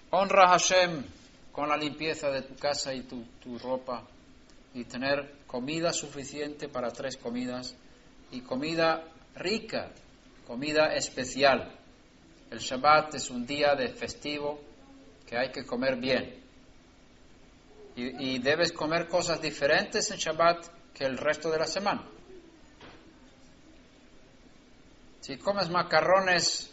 Honra a Hashem con la limpieza de tu casa y tu ropa, y tener comida suficiente para 3 comidas, y comida rica, comida especial. El Shabbat es un día de festivo que hay que comer bien. Y debes comer cosas diferentes en Shabbat que el resto de la semana. Si comes macarrones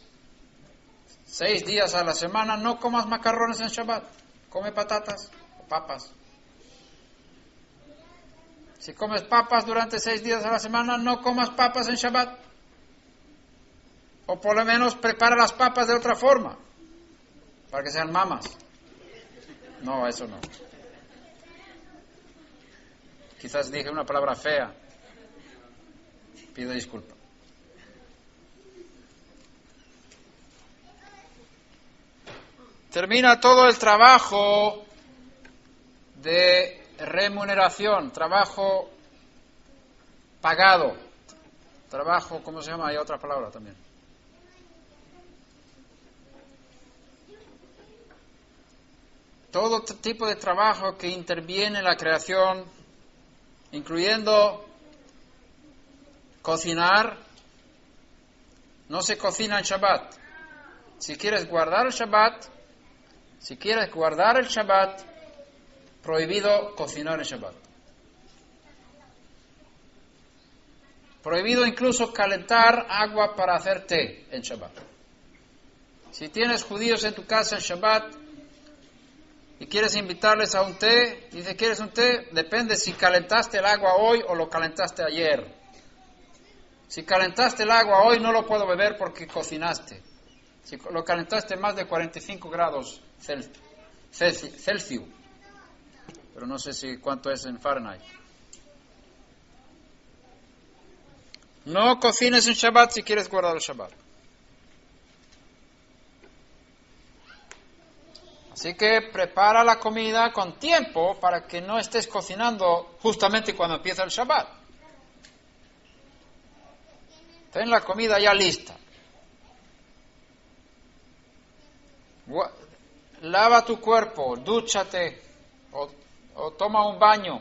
6 días a la semana, no comas macarrones en Shabbat. Come patatas o papas. Si comes papas durante 6 días a la semana, no comas papas en Shabbat. O por lo menos prepara las papas de otra forma, para que sean mamas. No, eso no. Quizás dije una palabra fea. Pido disculpa. Termina todo el trabajo de remuneración, trabajo pagado. Trabajo, ¿cómo se llama? Hay otra palabra también. Todo tipo de trabajo que interviene en la creación, incluyendo cocinar. No se cocina en Shabbat. Si quieres guardar el Shabbat, prohibido cocinar en Shabbat. Prohibido incluso calentar agua para hacer té en Shabbat. Si tienes judíos en tu casa en Shabbat y quieres invitarles a un té, dice, ¿quieres un té? Depende si calentaste el agua hoy o lo calentaste ayer. Si calentaste el agua hoy, no lo puedo beber porque cocinaste. Si lo calentaste más de 45 grados Celsius, pero no sé si cuánto es en Fahrenheit. No cocines en Shabbat si quieres guardar el Shabbat. Así que prepara la comida con tiempo para que no estés cocinando justamente cuando empieza el Shabbat. Ten la comida ya lista. Lava tu cuerpo, dúchate o toma un baño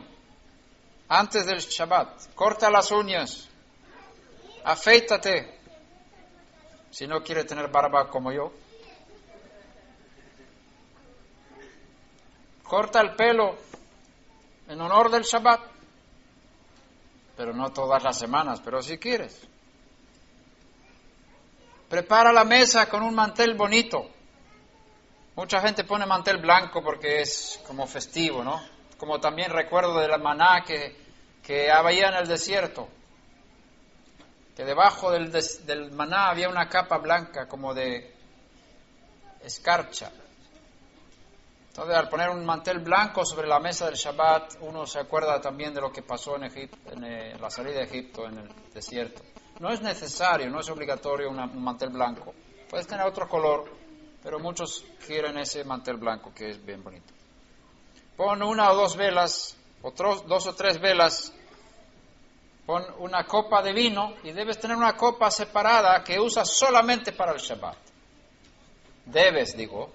antes del Shabbat. Corta las uñas, afeítate si no quieres tener barba como yo. Corta el pelo en honor del Shabbat, pero no todas las semanas, pero si quieres. Prepara la mesa con un mantel bonito. Mucha gente pone mantel blanco porque es como festivo, ¿no? Como también recuerdo de la maná que había en el desierto, que debajo del maná había una capa blanca como de escarcha. Entonces, al poner un mantel blanco sobre la mesa del Shabbat, uno se acuerda también de lo que pasó en Egipto, en la salida de Egipto, en el desierto. No es necesario, no es obligatorio un mantel blanco. Puedes tener otro color, pero muchos quieren ese mantel blanco que es bien bonito. Pon 1 o 2 velas, o 2 o 3 velas. Pon una copa de vino y debes tener una copa separada que usas solamente para el Shabbat. Debes, digo.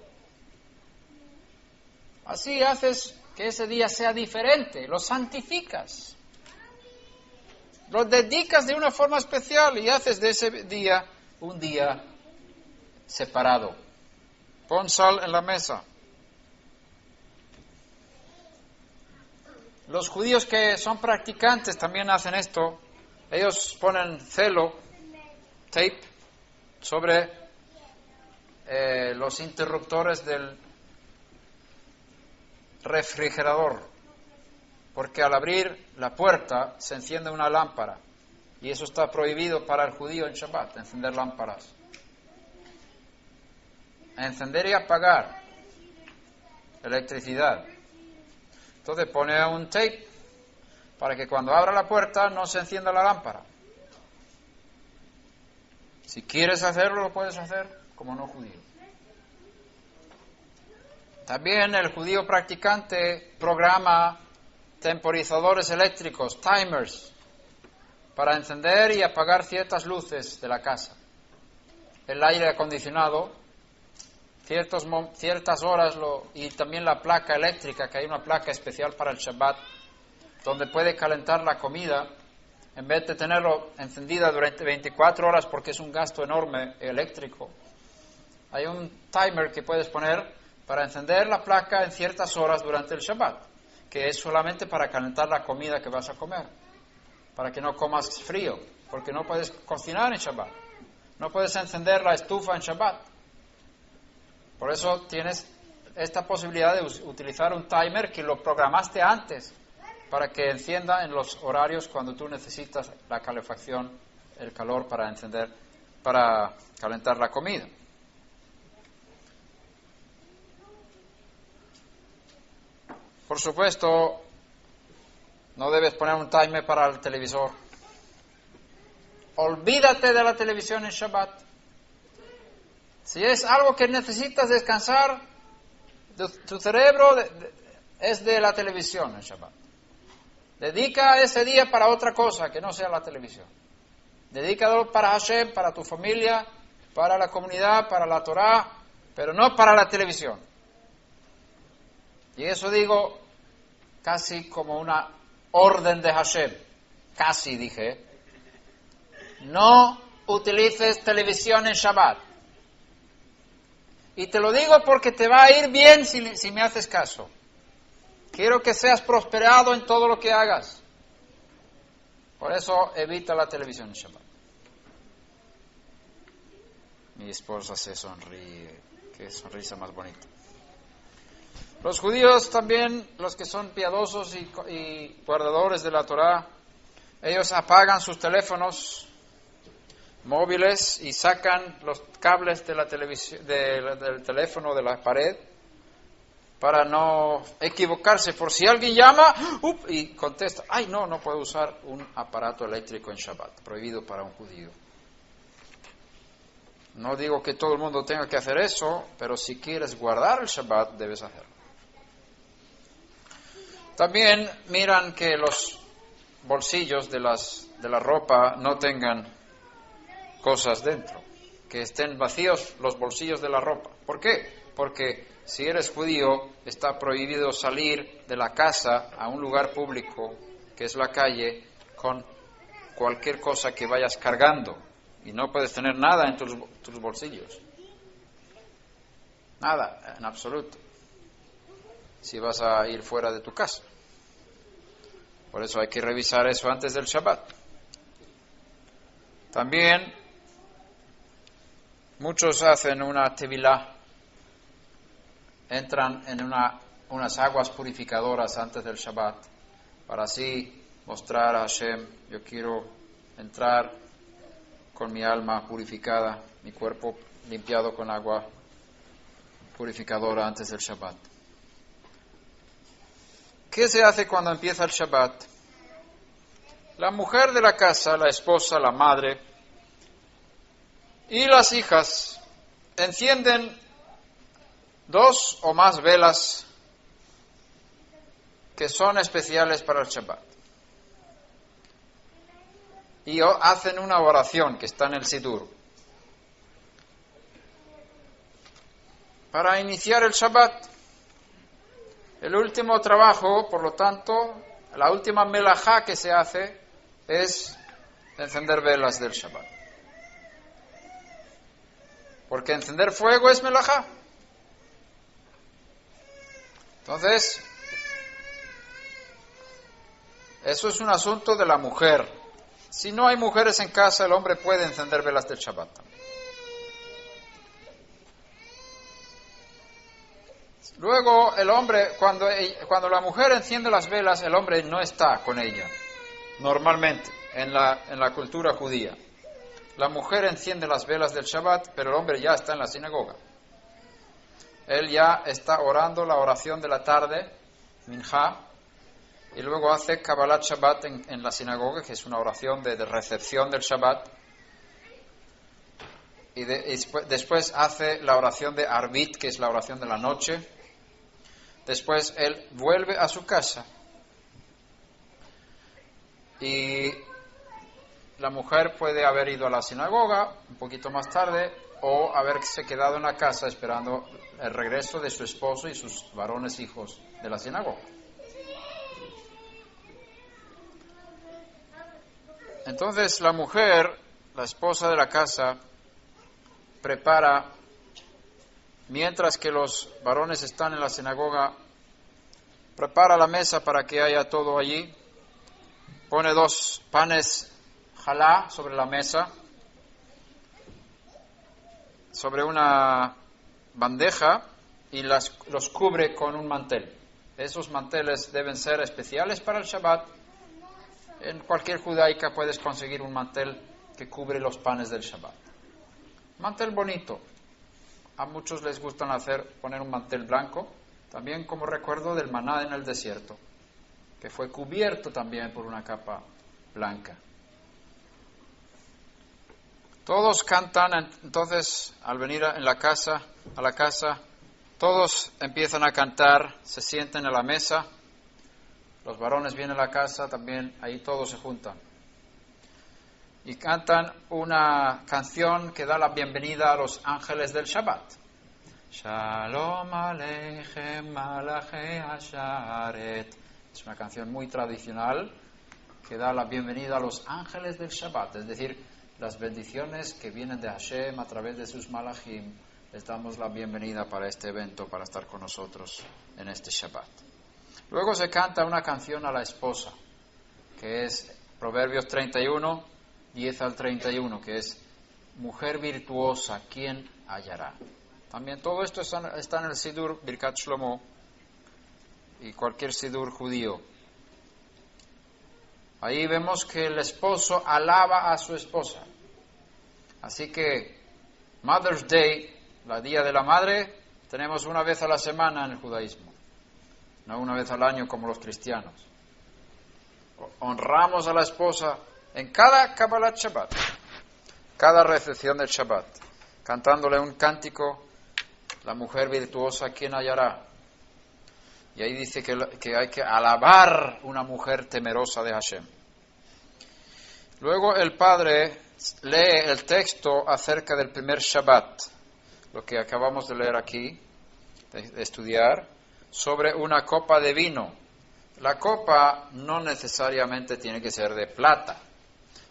Así haces que ese día sea diferente, lo santificas. Lo dedicas de una forma especial y haces de ese día un día separado. Pon sal en la mesa. Los judíos que son practicantes también hacen esto. Ellos ponen celo, tape, sobre los interruptores del refrigerador, porque al abrir la puerta se enciende una lámpara y eso está prohibido para el judío en Shabbat, encender lámparas. Encender y apagar electricidad. Entonces pone un tape para que cuando abra la puerta no se encienda la lámpara. Si quieres hacerlo, lo puedes hacer como no judío. También el judío practicante programa temporizadores eléctricos, timers, para encender y apagar ciertas luces de la casa. El aire acondicionado, ciertas horas, y también la placa eléctrica, que hay una placa especial para el Shabbat, donde puede calentar la comida, en vez de tenerlo encendida durante 24 horas porque es un gasto enorme eléctrico. Hay un timer que puedes poner para encender la placa en ciertas horas durante el Shabbat, que es solamente para calentar la comida que vas a comer, para que no comas frío, porque no puedes cocinar en Shabbat, no puedes encender la estufa en Shabbat. Por eso tienes esta posibilidad de utilizar un timer que lo programaste antes, para que encienda en los horarios cuando tú necesitas la calefacción, el calor para encender, para calentar la comida. Por supuesto, no debes poner un timer para el televisor. Olvídate de la televisión en Shabbat. Si es algo que necesitas descansar, tu cerebro es de la televisión en Shabbat. Dedica ese día para otra cosa que no sea la televisión. Dedícalo para Hashem, para tu familia, para la comunidad, para la Torah, pero no para la televisión. Y eso digo casi como una orden de Hashem. Casi dije. No utilices televisión en Shabbat. Y te lo digo porque te va a ir bien si me haces caso. Quiero que seas prosperado en todo lo que hagas. Por eso evita la televisión en Shabbat. Mi esposa se sonríe. Qué sonrisa más bonita. Los judíos también, los que son piadosos y guardadores de la Torah, ellos apagan sus teléfonos móviles y sacan los cables de la televisión, del teléfono de la pared, para no equivocarse, por si alguien llama y contesta, ay no puedo usar un aparato eléctrico en Shabbat, prohibido para un judío. No digo que todo el mundo tenga que hacer eso, pero si quieres guardar el Shabbat, debes hacerlo. También miran que los bolsillos de la ropa no tengan cosas dentro, que estén vacíos los bolsillos de la ropa. ¿Por qué? Porque si eres judío, está prohibido salir de la casa a un lugar público, que es la calle, con cualquier cosa que vayas cargando. Y no puedes tener nada en tus bolsillos. Nada, en absoluto. Si vas a ir fuera de tu casa. Por eso hay que revisar eso antes del Shabbat. También, muchos hacen una tevilá. Entran en unas aguas purificadoras antes del Shabbat, para así mostrar a Hashem, yo quiero entrar con mi alma purificada, mi cuerpo limpiado con agua purificadora antes del Shabbat. ¿Qué se hace cuando empieza el Shabbat? La mujer de la casa, la esposa, la madre y las hijas encienden 2 o más velas que son especiales para el Shabbat. Y hacen una oración que está en el Sidur. Para iniciar el Shabbat, El último trabajo, por lo tanto, la última melajá que se hace es encender velas del Shabbat. Porque encender fuego es melajá. Entonces, eso es un asunto de la mujer. Si no hay mujeres en casa, el hombre puede encender velas del Shabbat también. Luego, el hombre, cuando la mujer enciende las velas, el hombre no está con ella, normalmente, en la cultura judía. La mujer enciende las velas del Shabbat, pero el hombre ya está en la sinagoga. Él ya está orando la oración de la tarde, Minjá, y luego hace Kabbalat Shabbat en la sinagoga, que es una oración de recepción del Shabbat. Y después hace la oración de Arbit, que es la oración de la noche. Después él vuelve a su casa y la mujer puede haber ido a la sinagoga un poquito más tarde o haberse quedado en la casa esperando el regreso de su esposo y sus varones hijos de la sinagoga. Entonces la mujer, la esposa de la casa, prepara, mientras que los varones están en la sinagoga, prepara la mesa para que haya todo allí, pone 2 panes jalá sobre la mesa, sobre una bandeja, y los cubre con un mantel. Esos manteles deben ser especiales para el Shabbat. En cualquier judaica puedes conseguir un mantel que cubre los panes del Shabbat. Mantel bonito. A muchos les gustan poner un mantel blanco, también como recuerdo del maná en el desierto, que fue cubierto también por una capa blanca. Todos cantan, entonces, al venir a la casa, todos empiezan a cantar, se sienten a la mesa, los varones vienen a la casa, también ahí todos se juntan. Y cantan una canción que da la bienvenida a los ángeles del Shabbat. Shalom Aleichem Malachei Hasharet. Es una canción muy tradicional que da la bienvenida a los ángeles del Shabbat, es decir, las bendiciones que vienen de Hashem a través de sus malachim. Les damos la bienvenida para este evento, para estar con nosotros en este Shabbat. Luego se canta una canción a la esposa, que es Proverbios 31, 10 al 31, que es mujer virtuosa, ¿quién hallará? También todo esto está en el Sidur Birkat Shlomo y cualquier Sidur judío. Ahí vemos que el esposo alaba a su esposa. Así que Mother's Day, el Día de la Madre, tenemos una vez a la semana en el judaísmo, no una vez al año como los cristianos. Honramos a la esposa en cada Kabbalat Shabbat, cada recepción del Shabbat, cantándole un cántico, la mujer virtuosa, ¿quién hallará? Y ahí dice que hay que alabar una mujer temerosa de Hashem. Luego el padre lee el texto acerca del primer Shabbat, lo que acabamos de leer aquí, de estudiar, sobre una copa de vino. La copa no necesariamente tiene que ser de plata.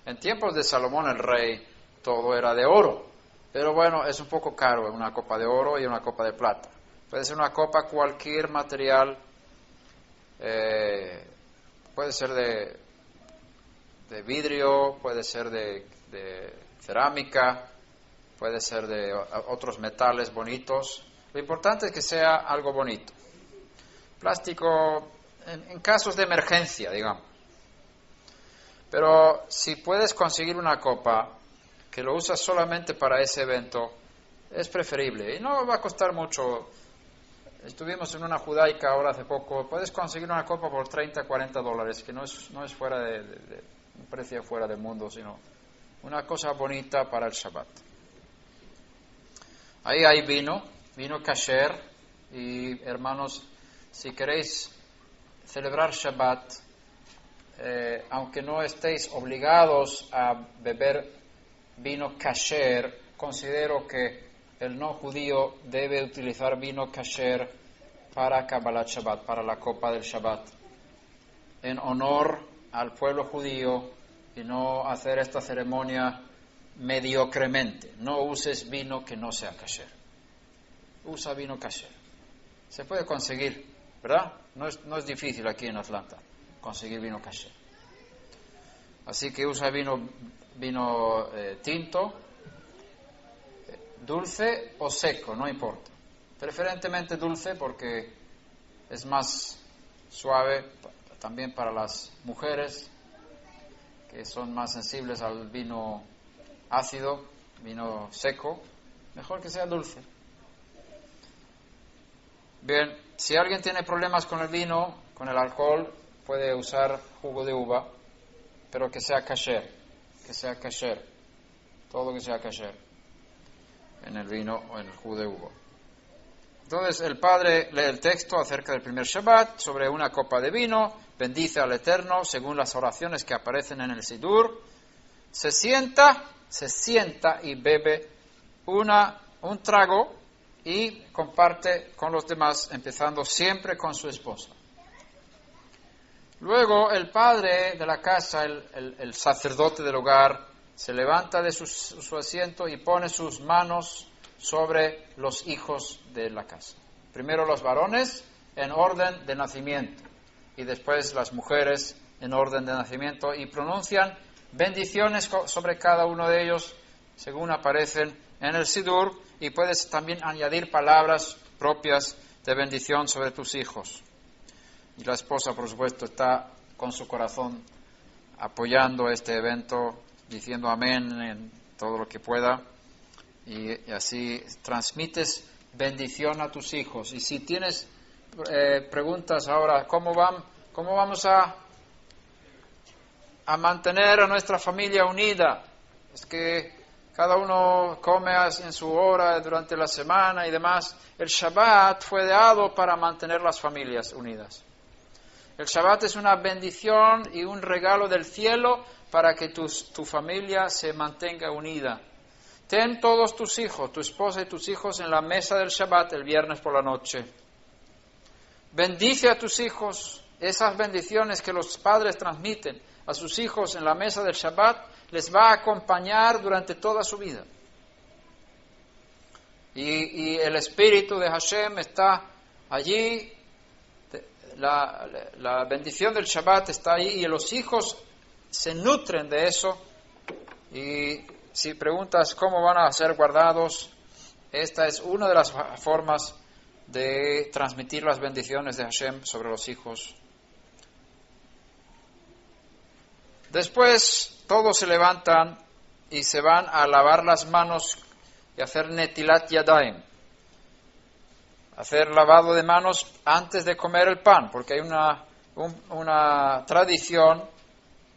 En tiempos de Salomón el rey, todo era de oro. Pero bueno, es un poco caro una copa de oro y una copa de plata. Puede ser una copa, cualquier material, puede ser de vidrio, puede ser de cerámica, puede ser de otros metales bonitos. Lo importante es que sea algo bonito. Plástico en casos de emergencia, digamos. Pero si puedes conseguir una copa que lo usas solamente para ese evento, es preferible. Y no va a costar mucho. Estuvimos en una judaica ahora hace poco. Puedes conseguir una copa por $30, $40, que no es fuera de un precio fuera del mundo, sino una cosa bonita para el Shabbat. Ahí hay vino kasher. Y hermanos, si queréis celebrar Shabbat, aunque no estéis obligados a beber vino kasher, considero que el no judío debe utilizar vino kasher para Kabbalat Shabbat, para la copa del Shabbat, en honor al pueblo judío, y no hacer esta ceremonia mediocremente. No uses vino que no sea kasher. Usa vino kasher. Se puede conseguir, ¿verdad? No es difícil aquí en Atlanta conseguir vino kasher. Así que usa vino tinto, dulce o seco, no importa. Preferentemente dulce porque es más suave también para las mujeres que son más sensibles al vino ácido, vino seco. Mejor que sea dulce. Bien, si alguien tiene problemas con el vino, con el alcohol, puede usar jugo de uva, pero que sea kasher, todo que sea kasher en el vino o en el jugo de uva. Entonces el padre lee el texto acerca del primer Shabbat sobre una copa de vino, bendice al Eterno según las oraciones que aparecen en el Sidur, se sienta y bebe un trago y comparte con los demás, empezando siempre con su esposa. Luego el padre de la casa, el sacerdote del hogar, se levanta de su asiento y pone sus manos sobre los hijos de la casa. Primero los varones en orden de nacimiento y después las mujeres en orden de nacimiento, y pronuncian bendiciones sobre cada uno de ellos según aparecen en el Sidur, y puedes también añadir palabras propias de bendición sobre tus hijos. Y la esposa, por supuesto, está con su corazón apoyando este evento, diciendo amén en todo lo que pueda, y así transmites bendición a tus hijos. Y si tienes preguntas ahora, ¿cómo vamos a mantener a nuestra familia unida? Es que cada uno come en su hora durante la semana y demás. El Shabbat fue dado para mantener las familias unidas. El Shabbat es una bendición y un regalo del cielo para que tu familia se mantenga unida. Ten todos tus hijos, tu esposa y tus hijos en la mesa del Shabbat el viernes por la noche. Bendice a tus hijos. Esas bendiciones que los padres transmiten a sus hijos en la mesa del Shabbat les va a acompañar durante toda su vida. Y el Espíritu de Hashem está allí. La bendición del Shabbat está ahí y los hijos se nutren de eso. Y si preguntas cómo van a ser guardados, esta es una de las formas de transmitir las bendiciones de Hashem sobre los hijos. Después todos se levantan y se van a lavar las manos y hacer netilat yadayim, hacer lavado de manos antes de comer el pan, porque hay una tradición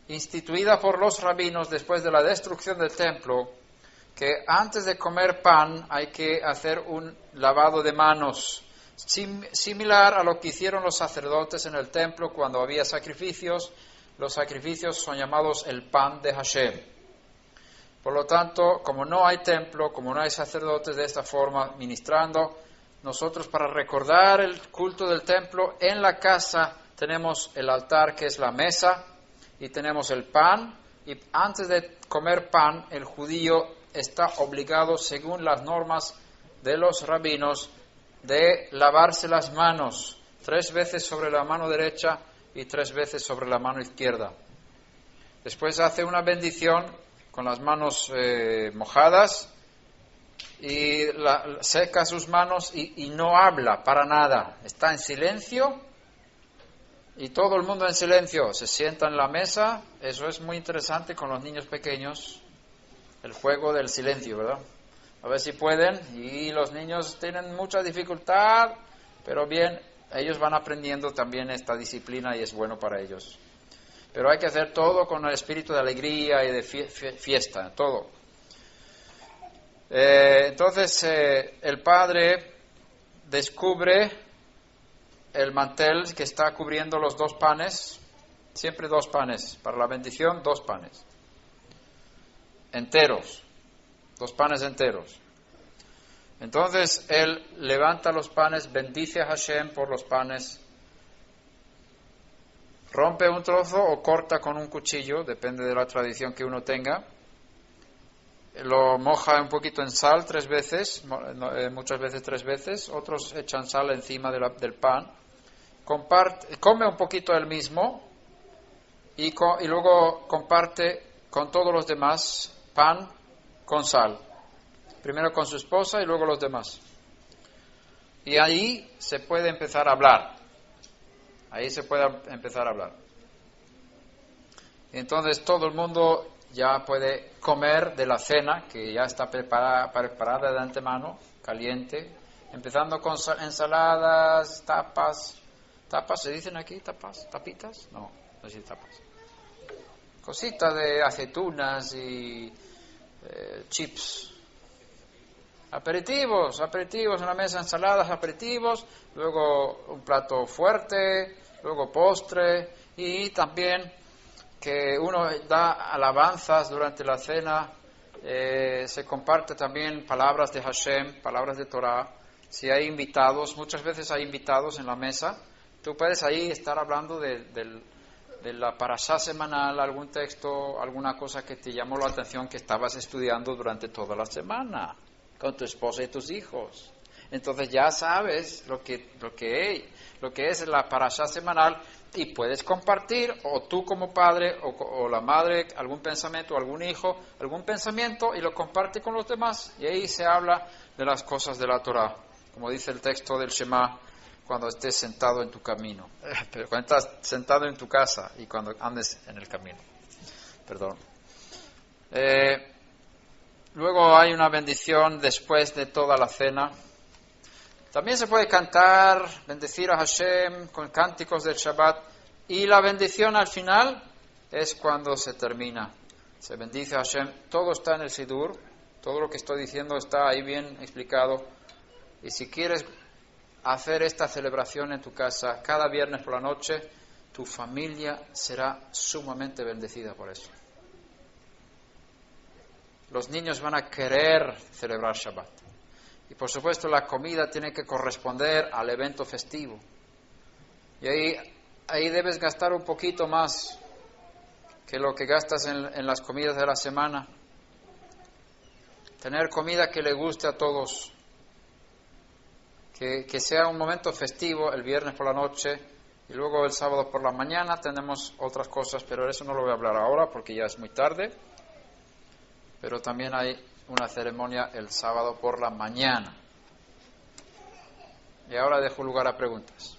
instituida por los rabinos después de la destrucción del templo, que antes de comer pan hay que hacer un lavado de manos, similar a lo que hicieron los sacerdotes en el templo cuando había sacrificios. Los sacrificios son llamados el pan de Hashem. Por lo tanto, como no hay templo, como no hay sacerdotes de esta forma ministrando, nosotros, para recordar el culto del templo, en la casa tenemos el altar, que es la mesa, y tenemos el pan, y antes de comer pan, el judío está obligado, según las normas de los rabinos, de lavarse las manos 3 veces sobre la mano derecha y 3 veces sobre la mano izquierda. Después hace una bendición con las manos mojadas, y seca sus manos y no habla para nada. Está en silencio y todo el mundo en silencio. Se sienta en la mesa. Eso es muy interesante con los niños pequeños, el juego del silencio, ¿verdad? A ver si pueden. Y los niños tienen mucha dificultad, pero bien, ellos van aprendiendo también esta disciplina y es bueno para ellos. Pero hay que hacer todo con el espíritu de alegría y de fiesta, todo. Entonces el padre descubre el mantel que está cubriendo los 2 panes, siempre 2 panes, para la bendición 2 panes, enteros, 2 panes enteros. Entonces él levanta los panes, bendice a Hashem por los panes, rompe un trozo o corta con un cuchillo, depende de la tradición que uno tenga, lo moja un poquito en sal 3 veces, muchas veces 3 veces, otros echan sal encima del pan, come un poquito él mismo y luego comparte con todos los demás pan con sal, primero con su esposa y luego los demás. Y ahí se puede empezar a hablar. Y entonces todo el mundo ya puede comer de la cena, que ya está preparada de antemano, caliente, empezando con ensaladas, tapas. ¿Tapas se dicen aquí? ¿Tapas? ¿Tapitas? No sé si tapas. Cositas de aceitunas y chips. Aperitivos, en la mesa, ensaladas, aperitivos, luego un plato fuerte, luego postre, y también que uno da alabanzas durante la cena, se comparte también palabras de Hashem, palabras de Torah. Si hay invitados, muchas veces hay invitados en la mesa, tú puedes ahí estar hablando de la parashá semanal, algún texto, alguna cosa que te llamó la atención que estabas estudiando durante toda la semana con tu esposa y tus hijos. Entonces ya sabes lo que es la parashá semanal y puedes compartir, o tú como padre o la madre, algún pensamiento, algún hijo, algún pensamiento, y lo comparte con los demás. Y ahí se habla de las cosas de la Torah, como dice el texto del Shema, cuando estés sentado en tu camino, pero cuando estás sentado en tu casa y cuando andes en el camino. Perdón. Luego hay una bendición después de toda la cena. También se puede cantar, bendecir a Hashem con cánticos del Shabbat, y la bendición al final es cuando se termina. Se bendice a Hashem, todo está en el Sidur, todo lo que estoy diciendo está ahí bien explicado, y si quieres hacer esta celebración en tu casa cada viernes por la noche, tu familia será sumamente bendecida por eso. Los niños van a querer celebrar Shabbat. Y por supuesto la comida tiene que corresponder al evento festivo. Y ahí debes gastar un poquito más que lo que gastas en las comidas de la semana. Tener comida que le guste a todos. Que sea un momento festivo el viernes por la noche y luego el sábado por la mañana tenemos otras cosas, pero eso no lo voy a hablar ahora porque ya es muy tarde. Pero también hay una ceremonia el sábado por la mañana. Y ahora dejo lugar a preguntas.